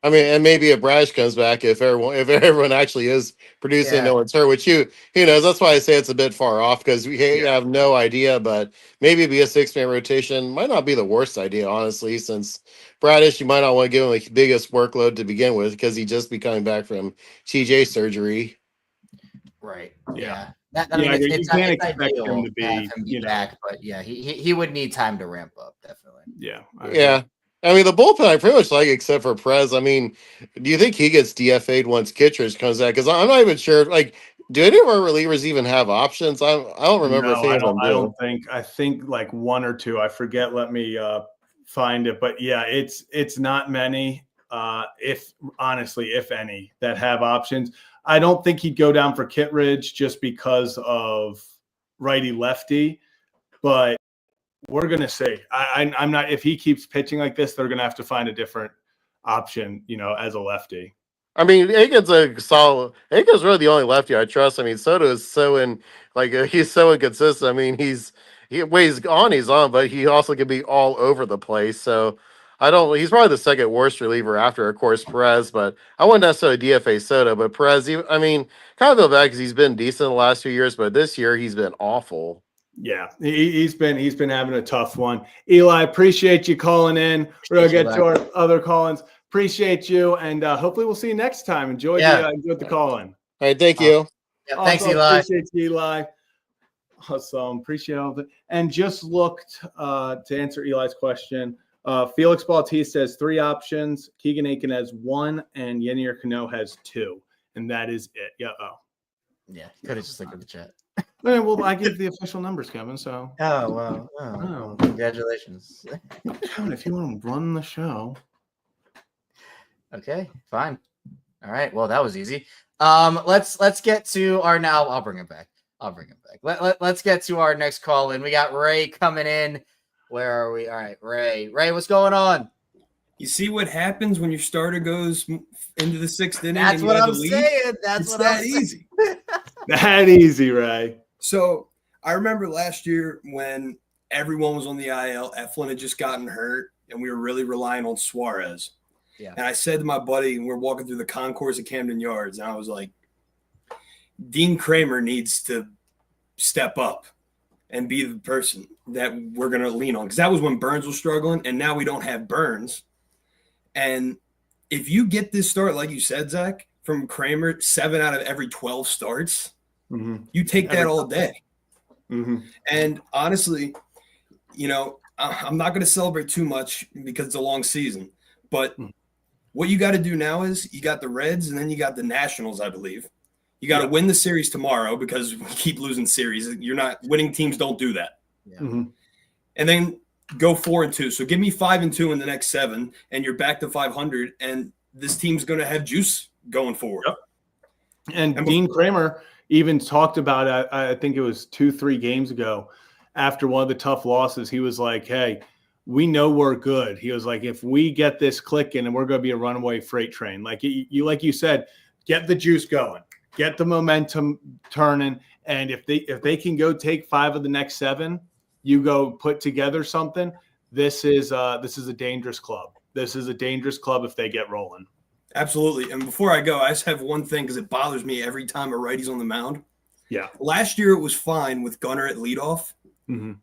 I mean, and maybe if Brash comes back, if everyone actually is producing no one's hurt, which who knows, that's why I say it's a bit far off because we have no idea, but maybe be a 6-man rotation might not be the worst idea, honestly, since Bradish, you might not want to give him the biggest workload to begin with because he'd just be coming back from TJ surgery. Right. Yeah. You can't expect him to be back, but he would need time to ramp up, definitely. Yeah. I mean, the bullpen I pretty much like, except for Prez. I mean, do you think he gets DFA'd once Kittredge comes back? Because I'm not even sure. Do any of our relievers even have options? I don't remember. No, I don't think. I think like 1 or 2. I forget. Let me find it. But it's not many. If any, that have options. I don't think he'd go down for Kittredge just because of righty lefty, but we're going to see. I'm not, if he keeps pitching like this, they're going to have to find a different option, as a lefty. I mean, Aiken's a solid. Aiken's really the only lefty I trust. I mean, Soto is he's so inconsistent. I mean, when he's on, but he also can be all over the place. So I don't. He's probably the second worst reliever after, of course, Perez. But I wouldn't necessarily DFA Soto, but Perez. I mean, kind of feel bad because he's been decent the last few years, but this year he's been awful. Yeah, he's been having a tough one. Eli, appreciate you calling in. We're gonna get to our other call-ins. Appreciate you, and hopefully we'll see you next time. Enjoy the call-in. All right, thank you. Yeah, awesome. Thanks, Eli. Appreciate you, Eli. Awesome. Appreciate all of it. And just looked to answer Eli's question. Felix Bautista has 3 options. Keegan Aiken has 1, and Yenier Cano has 2, and that is it. Yeah. Yeah, could have just looked at the chat. Well, I gave the official numbers, Kevin. So. Oh wow! Oh, congratulations. Kevin, if you want to run the show. Okay, fine. All right. Well, that was easy. Let's get to our now. I'll bring it back. Let's get to our next call in. We got Ray coming in. Where are we? All right, Ray. Ray, what's going on? You see what happens when your starter goes into the 6th inning? That's what I'm saying. That's that easy. That easy, Ray. So I remember last year when everyone was on the IL, Eflin had just gotten hurt, and we were really relying on Suarez. Yeah. And I said to my buddy, and we're walking through the concourse at Camden Yards, and I was like, Dean Kramer needs to step up and be the person that we're going to lean on. Because that was when Burns was struggling, and now we don't have Burns. And if you get this start, like you said, Zach, from Kramer, 7 out of every 12 starts, you take that all day. And honestly, I'm not going to celebrate too much because it's a long season. But what you got to do now is you got the Reds and then you got the Nationals, I believe. You got to win the series tomorrow because we keep losing series. You're not winning teams don't do that. Yeah. And then go 4-2. So give me 5-2 in the next 7, and you're back to 500. And this team's going to have juice going forward. Yep. And Dean Kramer even talked about it. I think it was 2-3 games ago after one of the tough losses. He was like, hey, we know we're good. He was like, if we get this clicking and we're going to be a runaway freight train, like you said, get the juice going, get the momentum turning. And if they can go take 5 of the next 7, you go put together something. This is a dangerous club. This is a dangerous club if they get rolling. Absolutely. And before I go, I just have one thing because it bothers me every time a righty's on the mound. Yeah. Last year it was fine with Gunnar at leadoff.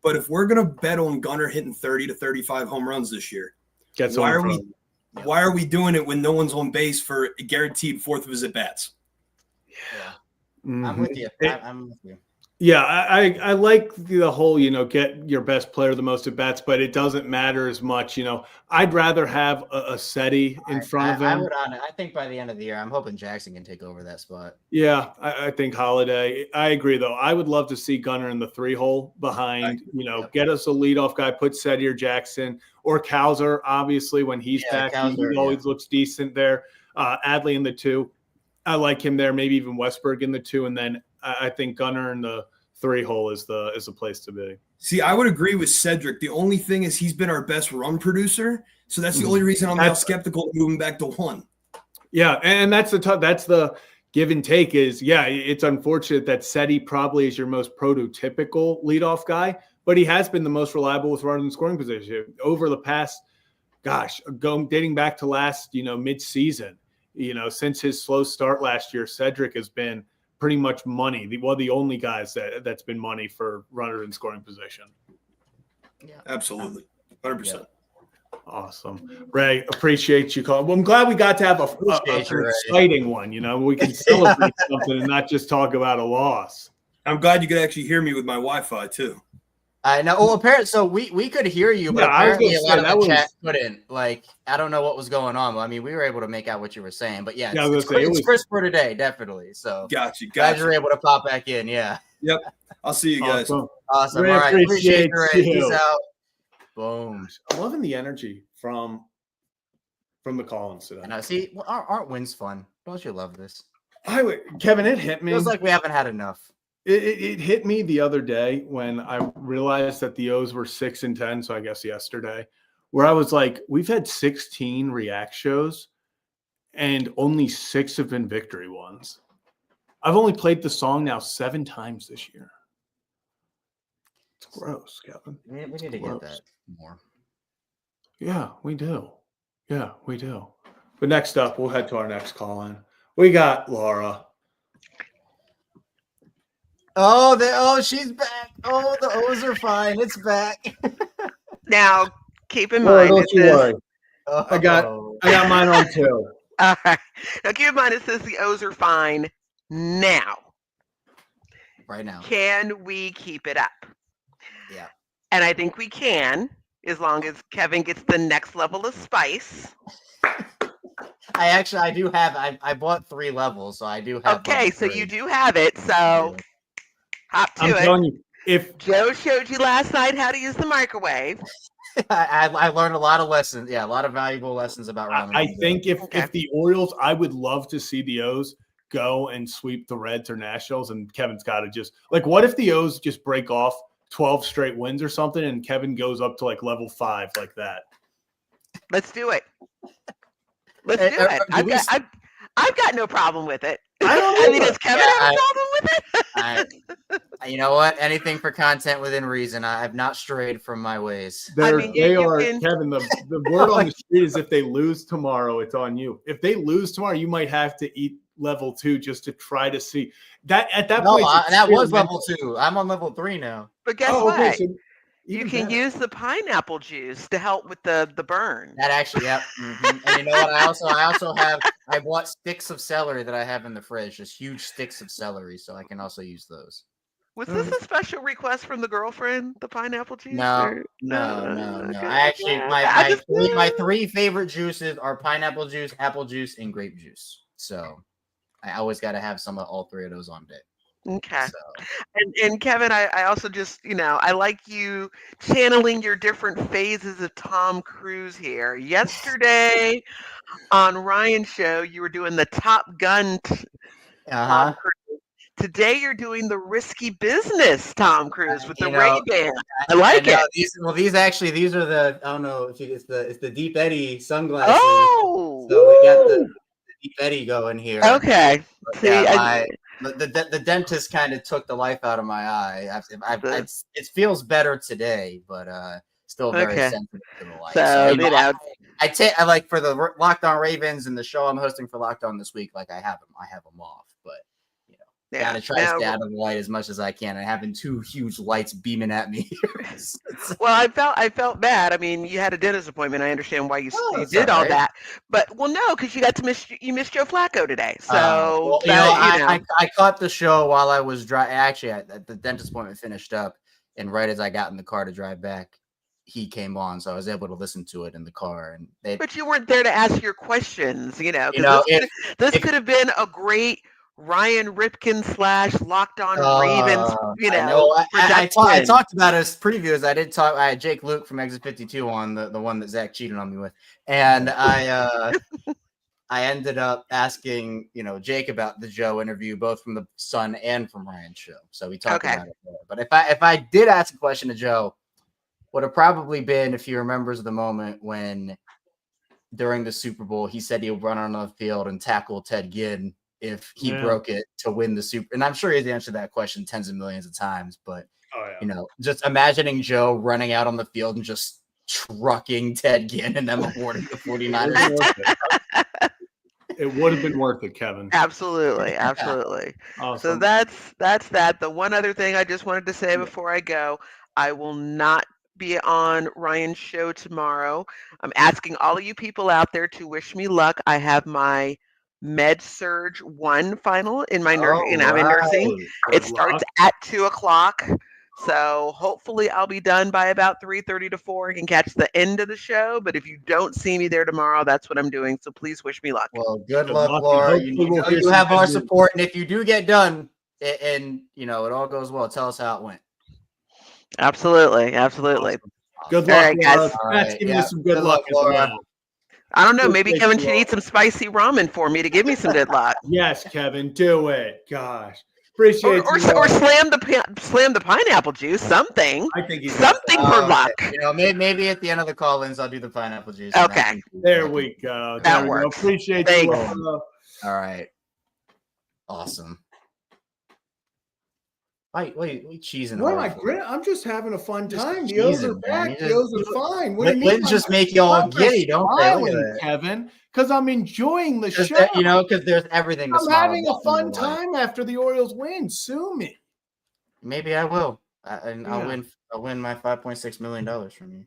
But if we're going to bet on Gunnar hitting 30 to 35 home runs this year, why are we doing it when no one's on base for a guaranteed 4th of his at-bats? Yeah. I'm with you. I'm with you. Yeah, I like the whole, get your best player the most at bats, but it doesn't matter as much. I'd rather have a SETI in front of him. I think by the end of the year, I'm hoping Jackson can take over that spot. Yeah, I think Holliday. I agree, though. I would love to see Gunnar in the 3-hole behind, get us a leadoff guy, put SETI or Jackson or Cowser, obviously, when he's back. He always looks decent there. Adley in the 2. I like him there, maybe even Westberg in the 2, and then I think Gunnar in the 3-hole is the place to be. See, I would agree with Cedric. The only thing is he's been our best run producer, so that's the only reason I'm now skeptical of moving back to 1. Yeah, and that's the give and take is, it's unfortunate that SETI probably is your most prototypical leadoff guy, but he has been the most reliable with runners in scoring position over the past, dating back to last, mid-season. Since his slow start last year, Cedric has been pretty much money. One of the only guys that's been money for runner in scoring position. Yeah, absolutely. 100%. Yeah. Awesome. Ray, appreciate you calling. Well, I'm glad we got to have an exciting one. We can celebrate something and not just talk about a loss. I'm glad you could actually hear me with my Wi-Fi too. I know. Well, apparently, so we could hear you, but apparently a lot of the chat couldn't. Like, I don't know what was going on. I mean, we were able to make out what you were saying, but it's crisper today, definitely. So, got you. Glad you're able to pop back in. Yeah. Yep. I'll see you guys. Awesome. All right. Appreciate you, Ray. Peace out. Boom. I'm loving the energy from the call-ins today. And I see. Well, aren't wins fun? Don't you love this? Kevin, it hit me. Feels like we haven't had enough. It hit me the other day when I realized that the O's were 6-10. So I guess yesterday, where I was like, we've had 16 react shows and only 6 have been victory ones. I've only played the song now 7 times this year. It's gross, Kevin. We need to get that more. Yeah, we do. Yeah, we do. But next up, we'll head to our next call-in. We got Laura. Oh, she's back. Oh, the O's are fine. It's back. Now, keep in Laura, mind, don't you worry. Oh. I got mine on too. All right. Now, keep in mind, it says the O's are fine now. Right now. Can we keep it up? Yeah. And I think we can, as long as Kevin gets the next level of spice. I do have. I bought 3 levels, so I do have. Okay, so you do have it. So hop to I'm it. telling you, if Joe showed you last night how to use the microwave. I learned a lot of lessons. Yeah, a lot of valuable lessons about ramen. I think if the Orioles, I would love to see the O's go and sweep the Reds or Nationals, and Kevin's got to just like, what if the O's just break off 12 straight wins or something, and Kevin goes up to like level 5 like that? Let's do it. Let's do it. I've got no problem with it. I mean, does Kevin have a problem with it? You know what? Anything for content within reason. I've not strayed from my ways. Kevin, the word on the street is if they lose tomorrow, it's on you. If they lose tomorrow, you might have to eat level 2 just to try to see that at that point. That was level 2. I'm on level 3 now. But guess what? Okay, so you can use the pineapple juice to help with the burn. That actually, yep. Mm-hmm. And you know what? I also have. I bought sticks of celery that I have in the fridge, just huge sticks of celery, so I can also use those. Was this a special request from the girlfriend? The pineapple juice? No. Okay. I actually my 3 favorite juices are pineapple juice, apple juice, and grape juice. So I always got to have some of all 3 of those on deck. Okay. So. And Kevin, I also just, I like you channeling your different phases of Tom Cruise here. Yesterday on Ryan's show, you were doing the Top Gun Tom Cruise. Today you're doing the risky business Tom Cruise with the Ray-Ban. I like it. These are the, I don't know if it's the Deep Eddy sunglasses. Oh, so we got the Deep Eddy going here. Okay. But yeah, the dentist kind of took the life out of my eye. It feels better today, but still very sensitive to the light. So, I like for the Locked On Ravens and the show I'm hosting for Locked On this week. Like I have them off, but gotta try to stay out of the light as much as I can. And having 2 huge lights beaming at me. Well, I felt bad. I mean, you had a dentist appointment. I understand why you did all that, but no, because you missed Joe Flacco today. So I caught the show while I was driving. Actually, the dentist appointment finished up, and right as I got in the car to drive back, he came on, so I was able to listen to it in the car. But you weren't there to ask your questions, This could have been a great Ryan Ripken / Locked On Ravens, I talked about his previews. I did talk. I had Jake Luke from Exit 52 on, the one that Zach cheated on me with, and I ended up asking Jake about the Joe interview, both from the Sun and from Ryan's show. So we talked about it there. But if I did ask a question to Joe, would have probably been if he remembers the moment when during the Super Bowl he said he would run on the field and tackle Ted Ginn if he broke it to win the Super. And I'm sure he's answered that question tens of millions of times, but just imagining Joe running out on the field and just trucking Ted Ginn and them awarding the 49ers. It would have been worth it, Kevin. Absolutely. Awesome. So that's that. The one other thing I just wanted to say before I go, I will not be on Ryan's show tomorrow. I'm asking all of you people out there to wish me luck. I have my Med Surge 1 final in my nursing. I'm in nursing. It starts at 2:00. So hopefully I'll be done by about 3:30 to 4 and can catch the end of the show. But if you don't see me there tomorrow, that's what I'm doing. So please wish me luck. Well, good luck, Laura. You have our support. And if you do get done and it all goes well, tell us how it went. Absolutely. Awesome. Good luck, right, guys. That's giving you some good luck, Laura. I don't know. Maybe Kevin should eat some spicy ramen for me to give me some good luck. Yes, Kevin, do it. Gosh. Appreciate or slam the pineapple juice. Something. I think he's something for luck. Maybe at the end of the call-ins, I'll do the pineapple juice. Okay. There we go. That works. Appreciate you. All right. Awesome. Wait, cheesing. What am I gritting? I'm just having a fun time. The O's are back. The O's are fine. What do you mean? Wins just make you all giddy, don't they? Kevin, because I'm enjoying the show. Because there's everything. I'm having a fun time after the Orioles win. Sue me. Maybe I will, and I'll win my $5.6 million from you,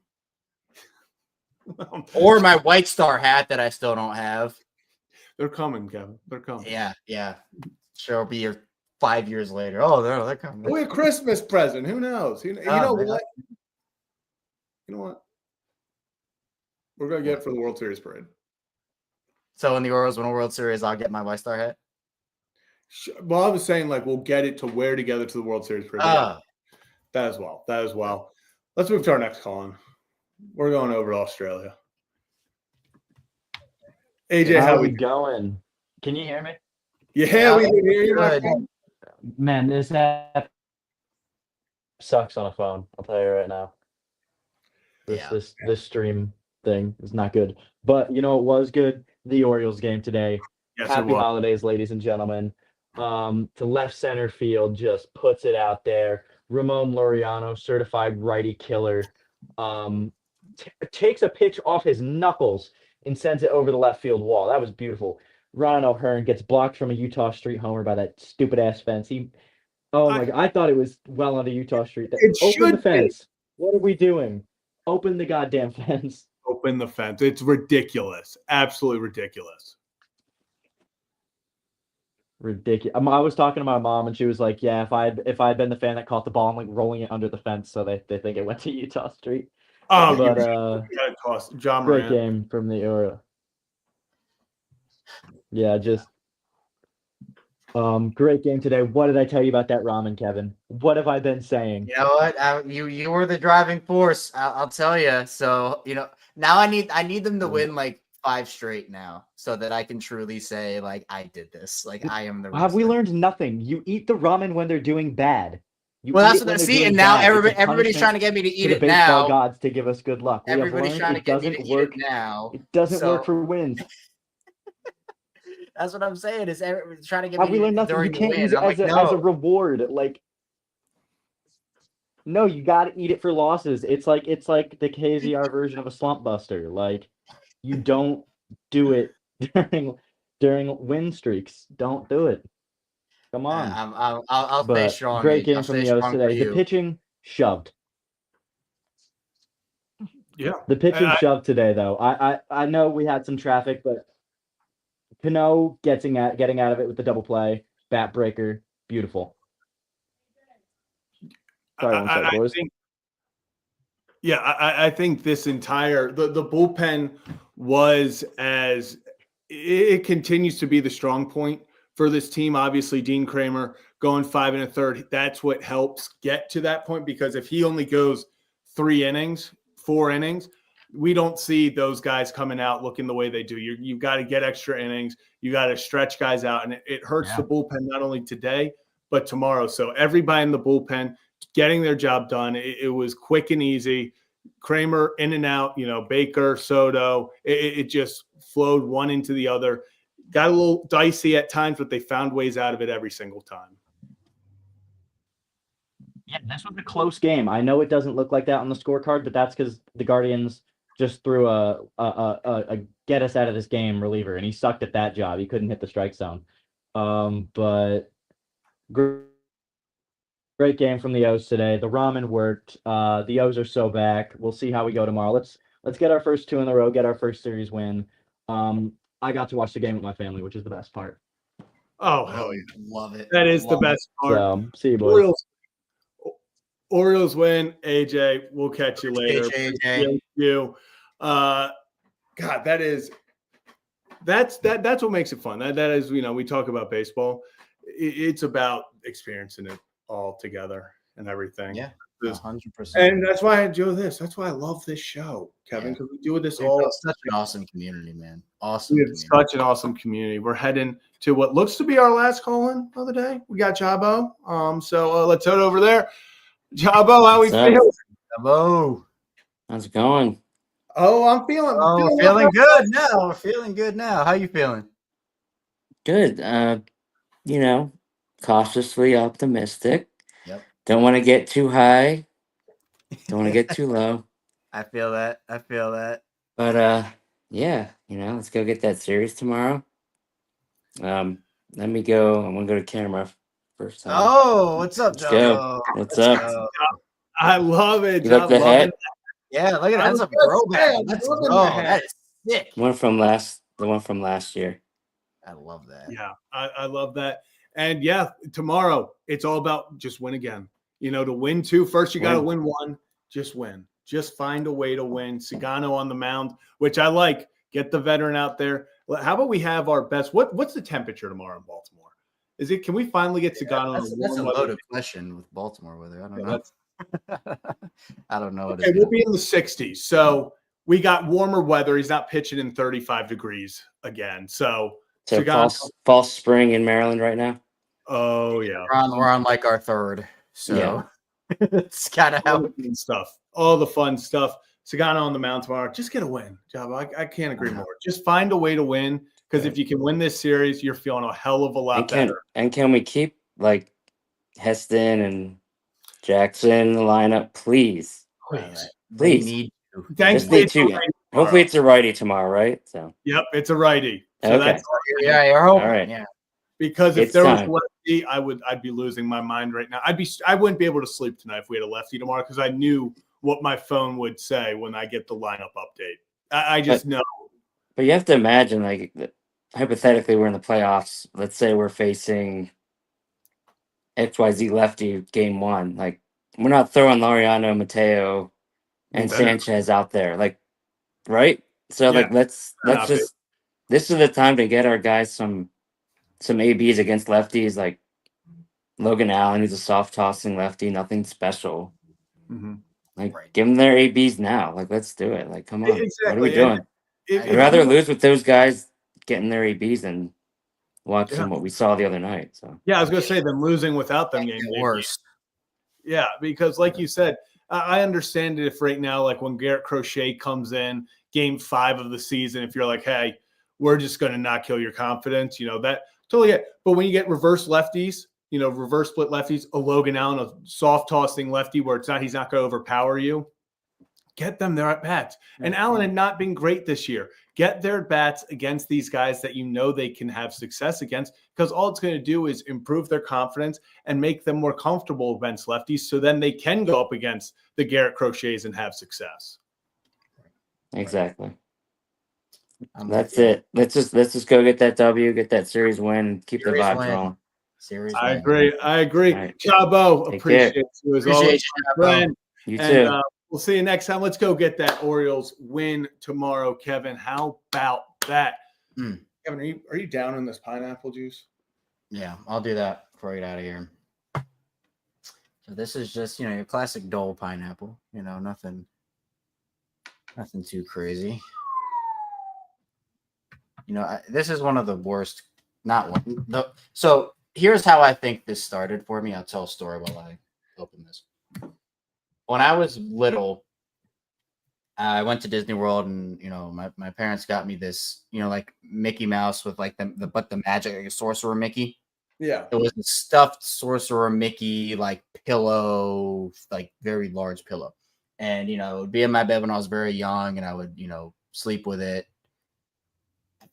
or my White Star hat that I still don't have. They're coming, Kevin. They're coming. Yeah. Sure, will be here 5 years later. Oh, they're coming. Or a Christmas present. Who knows? You know what? You know what? We're gonna get for the World Series parade. So when the Orioles win a World Series, I'll get my White Star hat. Well, I was saying we'll get it to wear together to the World Series parade. That as well. Let's move to our next call on. We're going over to Australia. AJ, how we going? Can you hear me? Yeah, we can hear you. My friend. Man, this app sucks on a phone. I'll tell you right now. This stream thing is not good. But it was good. The Orioles game today. Yes, Happy holidays, ladies and gentlemen. To left center field, just puts it out there. Ramon Laureano, certified righty killer, takes a pitch off his knuckles and sends it over the left field wall. That was beautiful. Ron O'Hearn gets blocked from a Utah Street homer by that stupid ass fence. My God! I thought it was well onto Utah Street. Open the fence. What are we doing? Open the goddamn fence. Open the fence. It's ridiculous. Absolutely ridiculous. Ridiculous. I was talking to my mom, and she was like, "Yeah, if I'd been the fan that caught the ball, I'm rolling it under the fence, so they think it went to Utah Street." Oh, but John great game from the Orioles. Yeah, just great game today. What did I tell you about that ramen, Kevin? What have I been saying? You know what? You were the driving force. I'll tell you. So now I need them to win 5 straight now, so that I can truly say I did this. I am the. Have we learned nothing? You eat the ramen when they're doing bad. That's what I see, and now everybody's trying to get me to eat it now. Baseball gods to give us good luck. Everybody's trying to get me to eat it now. It doesn't work for wins. That's what I'm saying. Is everybody's trying to get me? Have we learned nothing? You can't use it as a reward. No, you got to eat it for losses. It's like the KZR version of a slump buster. You don't do it during win streaks. Don't do it. Come on. I'll stay strong. Great game from the O's today. The pitching shoved. Yeah. The pitching shoved today, though. I know we had some traffic, but Cano getting out of it with the double play, bat breaker, beautiful. Sorry, one second, boys. I think this entire the bullpen was it continues to be the strong point for this team. Obviously, Dean Kramer going 5 1/3. That's what helps get to that point, because if he only goes 3 innings, 4 innings, we don't see those guys coming out looking the way they do. You've got to get extra innings. You got to stretch guys out, and it hurts the bullpen not only today but tomorrow. So everybody in the bullpen getting their job done. It was quick and easy. Kramer in and out. Baker, Soto. It just flowed one into the other. Got a little dicey at times, but they found ways out of it every single time. Yeah, this was a close game. I know it doesn't look like that on the scorecard, but that's because the Guardians just threw a get us out of this game reliever, and he sucked at that job. He couldn't hit the strike zone. But great game from the O's today. The ramen worked. The O's are so back. We'll see how we go tomorrow. Let's get our first 2 in a row, get our first series win. I got to watch the game with my family, which is the best part. Oh, hell yeah. Love it. That is the best part. So, see you, boys. Orioles win. AJ, we'll catch you later. AJ. You. God, that's what makes it fun. That is, we talk about baseball. It's about experiencing it all together and everything. Yeah. 100%. And that's why I do this. That's why I love this show, Kevin, because we do this We've all. got such an awesome community, man. Awesome We have community. such an awesome community. We're heading to what looks to be our last call-in of the day. We got Jabo. So let's head over there. Jabo, how we feel? Jabo. How's it going? Oh, I'm feeling. We're feeling good now. We're feeling good now. How you feeling? Good. Cautiously optimistic. Yep. Don't want to get too high. Don't want to get too low. I feel that. But yeah, let's go get that series tomorrow. Let me go. I'm gonna go to camera first time. Oh, what's up, Let's go. Jabo? What's up? Go. I love it. You like the hat? Yeah, look at that. That's a throwback. Let's go. That is sick. The one from last year. I love that. Yeah, I love that. And yeah, tomorrow it's all about just win again. To win two, first you got to win one. Just win. Just find a way to win. Sagano on the mound, which I like. Get the veteran out there. How about we have our best? What's the temperature tomorrow in Baltimore? Can we finally get Sagano? That's a loaded question with Baltimore weather. I don't know. I don't know. Okay, we'll be in the 60s. So we got warmer weather. He's not pitching in 35 degrees again. So fall spring in Maryland right now. Oh yeah, we're on like our third. So it's kind of how stuff. All the fun stuff. Sagano on the mound tomorrow. Just get a win, Java. I can't agree more. Just find a way to win, because if you can win this series, you're feeling a hell of a lot better. And can we keep like Heston and Jackson in the lineup, please? Please. They need to. Thankfully, hopefully it's a righty tomorrow, right? So. Yep, it's a righty. So okay. You're hoping. All right. Yeah. Because if there was a lefty, I'd be losing my mind right now. I wouldn't be able to sleep tonight if we had a lefty tomorrow, because I knew what my phone would say when I get the lineup update. I just know. But you have to imagine, like, hypothetically, we're in the playoffs. Let's say we're facing XYZ lefty game one. Like, we're not throwing Laureano, Mateo, and Sanchez out there. Like, right? So, let's just – this is the time to get our guys some ABs against lefties, like Logan Allen, who's a soft tossing lefty, nothing special. Mm-hmm. Give them their ABs now. Like, let's do it. Like, come on. Exactly. What are we doing? I'd rather lose with those guys getting their ABs than watching what we saw the other night. So yeah, I was gonna say them losing without them game worse. Yeah, because like you said, I understand it if right now, like when Garrett Crochet comes in game 5 of the season, if you're like, hey, we're just gonna not kill your confidence, that totally get. But when you get reverse lefties, reverse split lefties, a Logan Allen, a soft tossing lefty where he's not going to overpower you. Get them their at bats. And Allen had not been great this year. Get their at bats against these guys that they can have success against, because all it's going to do is improve their confidence and make them more comfortable against lefties, so then they can go up against the Garrett Crochets and have success. Exactly. That's it. Let's just go get that W, get that series win, keep the vibes rolling. I agree. Right. Chabo, appreciate you as always, my friend. You too. We'll see you next time. Let's go get that Orioles win tomorrow, Kevin. How about that? Kevin, are you down in this pineapple juice? Yeah, I'll do that before I get out of here. So this is just, your classic Dole pineapple. Nothing too crazy. This is one of the worst. So here's how I think this started for me. I'll tell a story while I open this. When I was little, I went to Disney World, and my parents got me this, like Mickey Mouse with like the magic, like a Sorcerer Mickey. Yeah, it was a stuffed Sorcerer Mickey like pillow, like very large pillow, and it would be in my bed when I was very young, and I would sleep with it.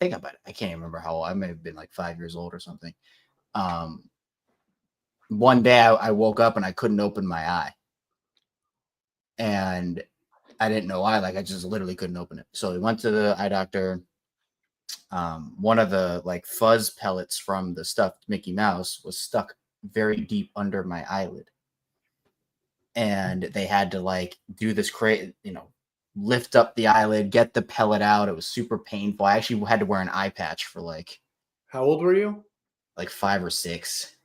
I can't even remember how old. I may have been like 5 years old or something. One day I woke up and I couldn't open my eye. And I didn't know why. Like, I just literally couldn't open it. So we went to the eye doctor. One of the like fuzz pellets from the stuffed Mickey Mouse was stuck very deep under my eyelid. And they had to like do this lift up the eyelid, get the pellet out. It was super painful. I actually had to wear an eye patch for like. How old were you? Like 5 or 6.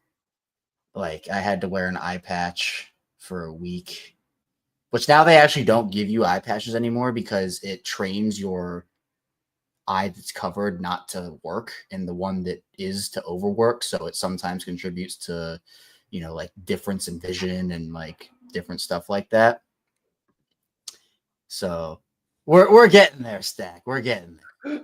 Like, I had to wear an eye patch for a week. which now they actually don't give you eye patches anymore because it trains your eye that's covered not to work and the one that is to overwork. So it sometimes contributes to, like difference in vision and like different stuff like that. So we're getting there, Stack. We're getting there.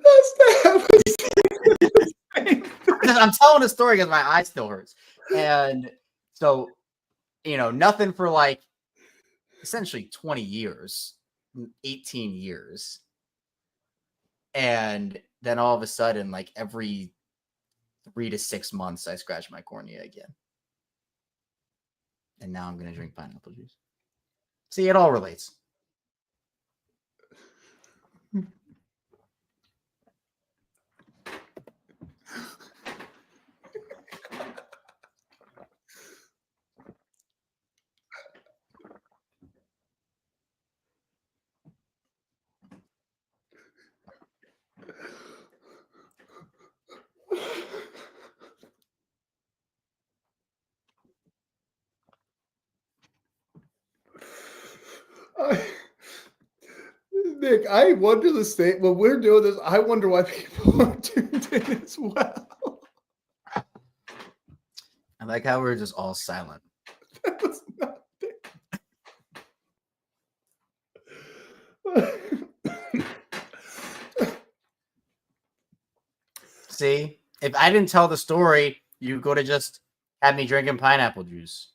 I'm telling a story because my eye still hurts. And so, nothing for like essentially 20 years, 18 years. And then all of a sudden, like every 3 to 6 months, I scratch my cornea again. And now I'm going to drink pineapple juice. See, it all relates. Nick, I wonder the state when we're doing this. I wonder why people are tuned in as well. I like how we're just all silent. That was nothing. See, if I didn't tell the story, you could have just had me drinking pineapple juice.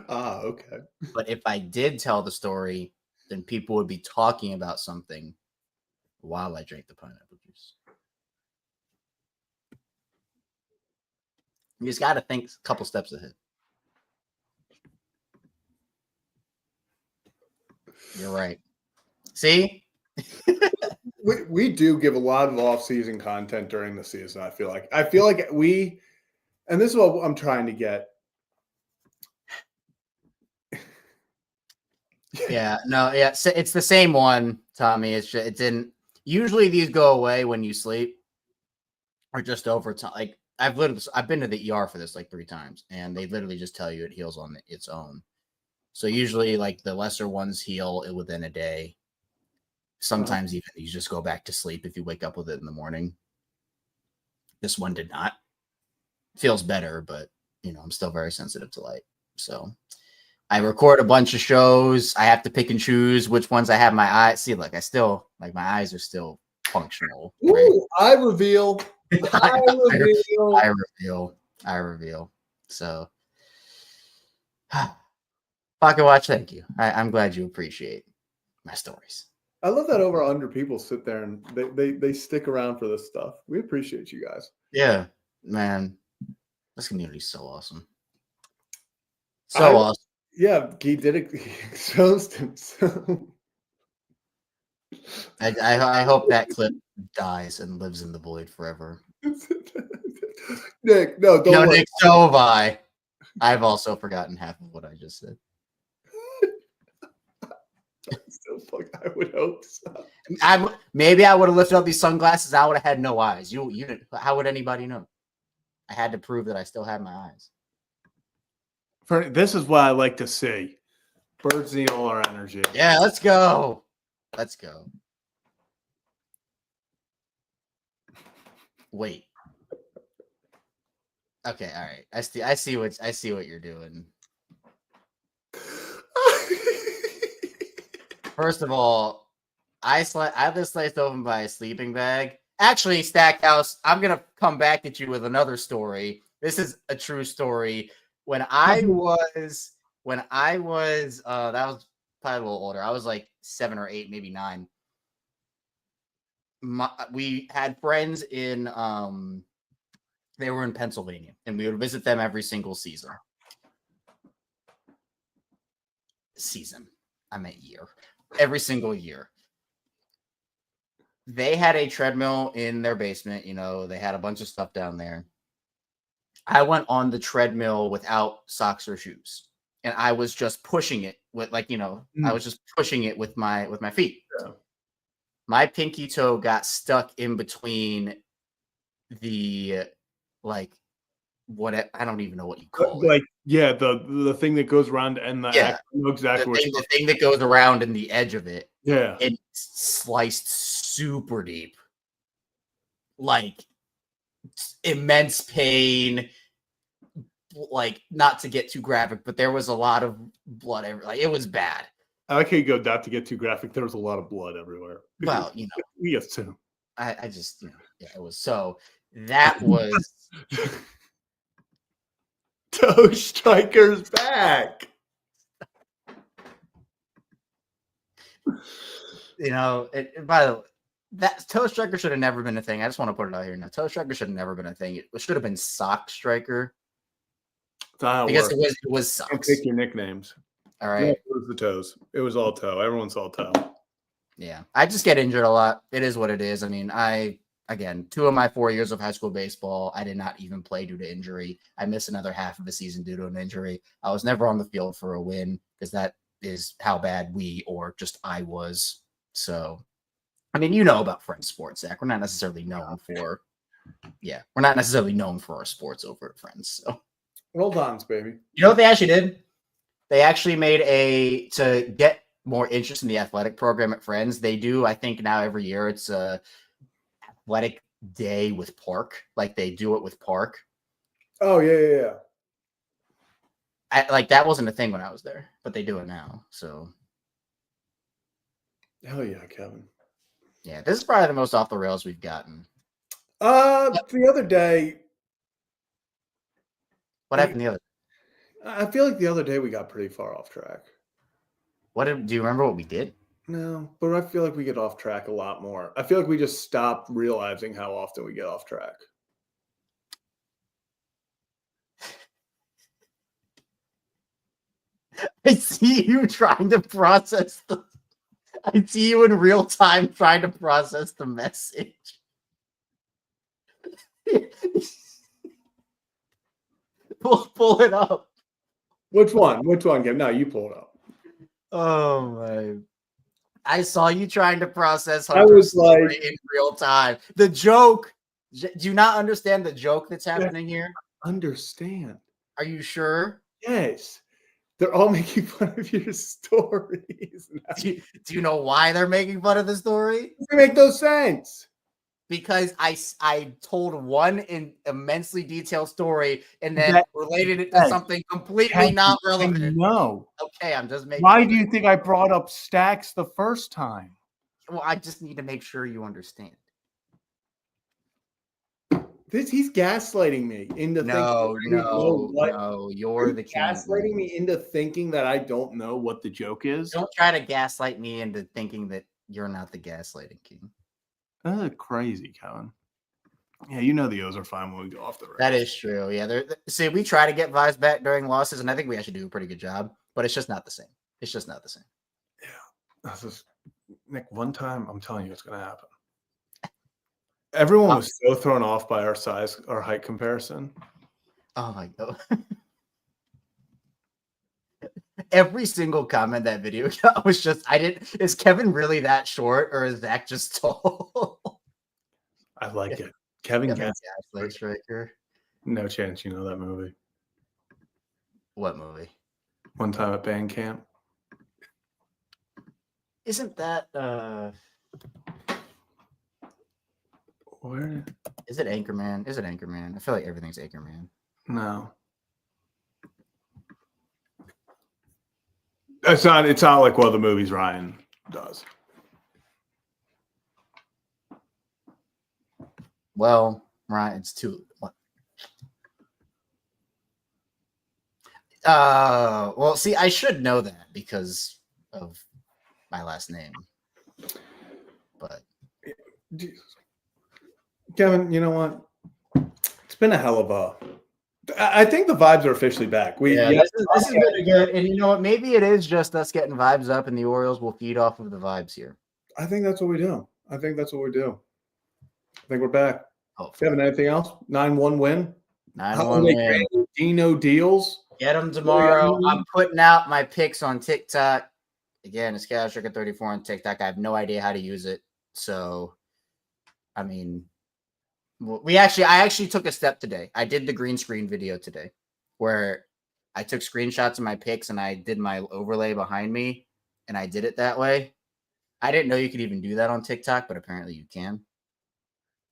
Okay. But if I did tell the story, then people would be talking about something while I drink the pineapple juice. You just got to think a couple steps ahead. You're right. See? we do give a lot of off-season content during the season, I feel like we, and this is what I'm trying to get. Yeah, it's the same one, Tommy. It's just, it didn't. Usually these go away when you sleep, or just over time. Like I've been to the ER for this like 3 times, and they literally just tell you it heals on its own. So usually, like the lesser ones heal within a day. Sometimes even you just go back to sleep if you wake up with it in the morning. This one did not. Feels better, but I'm still very sensitive to light. So I record a bunch of shows. I have to pick and choose which ones I have my eyes. See, like I still like my eyes are still functional. Right? Ooh, I reveal. I reveal. So Pocket Watch, thank you. I'm glad you appreciate my stories. I love that over 100 people sit there and they stick around for this stuff. We appreciate you guys. Yeah, man. This community is so awesome. Awesome. Yeah, he did it. He exposed himself. I hope that clip dies and lives in the void forever. Nick, no, don't worry. Nick, so have I. I've also forgotten half of what I just said. I would hope so. Maybe I would have lifted up these sunglasses. I would have had no eyes. You how would anybody know? I had to prove that I still had my eyes. This is what I like to see. Birds need all our energy. Yeah, let's go. Let's go. Wait. Okay, all right. I see what you're doing. First of all, I have this sliced open by a sleeping bag. Actually, Stackhouse, I'm gonna come back at you with another story. This is a true story. When I was that was probably a little older. I was like 7 or 8, maybe 9. We had friends in they were in Pennsylvania, and we would visit them every single season. I meant year. Every single year. They had a treadmill in their basement. They had a bunch of stuff down there. I went on the treadmill without socks or shoes, and I was just pushing it with I was just pushing it with my feet. Yeah. My pinky toe got stuck in between the I don't even know what you call it. Like Yeah, the thing that goes around to end the act. I know exactly the thing that goes around in the edge of it. Yeah. It's sliced super deep. Like immense pain. Like, not to get too graphic, but there was a lot of blood like it was bad. I can't go not to get too graphic. There was a lot of blood everywhere. Well, you know. Yes, too. I just, you know, yeah, it was so that was Toe Striker's back. You know, by the way, that Toe Striker should have never been a thing. I just want to put it out here now. Toe Striker should have never been a thing. It should have been Sock Striker. Because it was socks. Don't pick your nicknames. All right. Yeah, it was the toes. It was all toe. Everyone saw toe. Yeah. I just get injured a lot. It is what it is. I mean, again, 2 of my 4 years of high school baseball, I did not even play due to injury. I missed another half of a season due to an injury. I was never on the field for a win because that is how bad we or just I was. So, I mean, you know about Friends Sports, Zach. We're not necessarily known for, we're not necessarily known for our sports over at Friends. So, roll dons, baby. You know what they actually did? They actually made to get more interest in the athletic program at Friends. They do, I think now every year it's a athletic day with Park. Like they do it with Park. Oh, yeah. Like that wasn't a thing when I was there, but they do it now. So. Hell yeah, Kevin. Yeah, this is probably the most off the rails we've gotten. The other day. What happened the other day? I feel like the other day we got pretty far off track. Do you remember what we did? No, but I feel like we get off track a lot more. I feel like we just stopped realizing how often we get off track. I see you trying to process I see you in real time trying to process the message. Pull it up. Which one? Kev? No, you pull it up. Oh my! I saw you trying to process Hunter's story in real time. The joke. Do you not understand the joke that's happening here? Understand? Are you sure? Yes. They're all making fun of your stories. Do you know why they're making fun of the story? They make no sense. Because I told one immensely detailed story and then related it to something completely not relevant. No. Okay, I'm just making. Why do you think I brought up stacks the first time? Well, I just need to make sure you understand. He's gaslighting me into thinking. No, you're the king. Gaslighting me into thinking that I don't know what the joke is. Don't try to gaslight me into thinking that you're not the gaslighting king. That's crazy, Kevin. Yeah, you know the O's are fine when we go off the rails. That is true. Yeah, see, we try to get vibes back during losses, and I think we actually do a pretty good job. But it's just not the same. It's just not the same. Yeah, Nick. One time, I'm telling you, it's going to happen. Everyone was so thrown off by our height comparison. Oh my god! Every single comment that video got was just, is Kevin really that short or is Zach just tall? I like it. Kevin Gaslight Striker. No chance you know that movie. What movie? One Time at Band Camp. Isn't that where is it Anchorman? Is it Anchorman? I feel like everything's Anchorman. No. It's not like one of the movies Ryan does. Well, right, it's too. Well, see, I should know that because of my last name. But Kevin, you know what? It's been a hell of a. I think the vibes are officially back. This is really good, and you know what? Maybe it is just us getting vibes up, and the Orioles will feed off of the vibes here. I think that's what we do. I think we're back. Kevin, anything else? 9-1 win. 9-1 win. Dino deals. Get them tomorrow. I'm putting out my picks on TikTok. Again, it's Striker34 on TikTok. I have no idea how to use it, so I mean. I actually took a step today. I did the green screen video today where I took screenshots of my picks and I did my overlay behind me, and I did it that way. I didn't know you could even do that on TikTok, but apparently you can.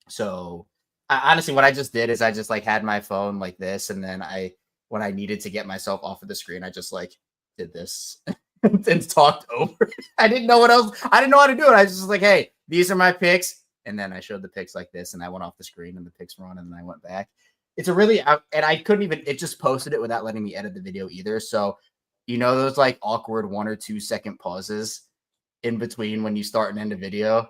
So honestly, what I just did is I just like had my phone like this, and then when I needed to get myself off of the screen, I just like did this and talked over it. I didn't know what else. I didn't know how to do it. I was just like, hey, these are my picks. And then I showed the picks like this, and I went off the screen, and the picks were on, and then I went back. It's a really, and I couldn't even, it just posted it without letting me edit the video either. So, those like awkward 1 or 2 second pauses in between when you start and end a video,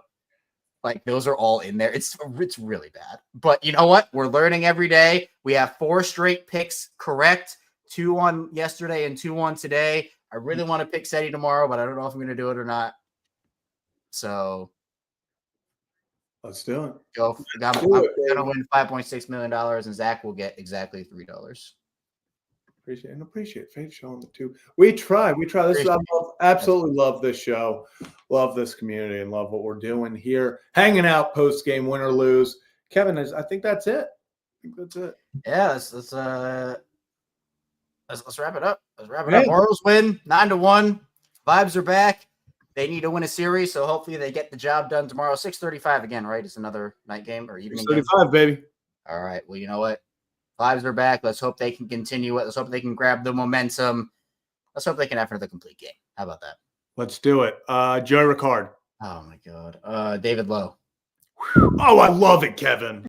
like those are all in there. It's really bad. But you know what? We're learning every day. We have 4 straight picks correct, 2 on yesterday and 2 on today. I really want to pick Seti tomorrow, but I don't know if I'm going to do it or not. So let's do it. I'm going to win $5.6 million, and Zach will get exactly $3. Appreciate Faith showing the 2. We try. This is, absolutely love this show, love this community, and love what we're doing here, hanging out post game, win or lose. Kevin, I think that's it. Yeah, let's wrap it up. Orioles win 9-1. Vibes are back. They need to win a series, so hopefully they get the job done tomorrow. 6:35 again, right? It's another night game or evening game. 6:35, baby. All right. Well, you know what? Vibes are back. Let's hope they can continue it. Let's hope they can grab the momentum. Let's hope they can have another complete game. How about that? Let's do it. Joey Ricard. Oh, my God. David Lowe. Oh, I love it, Kevin.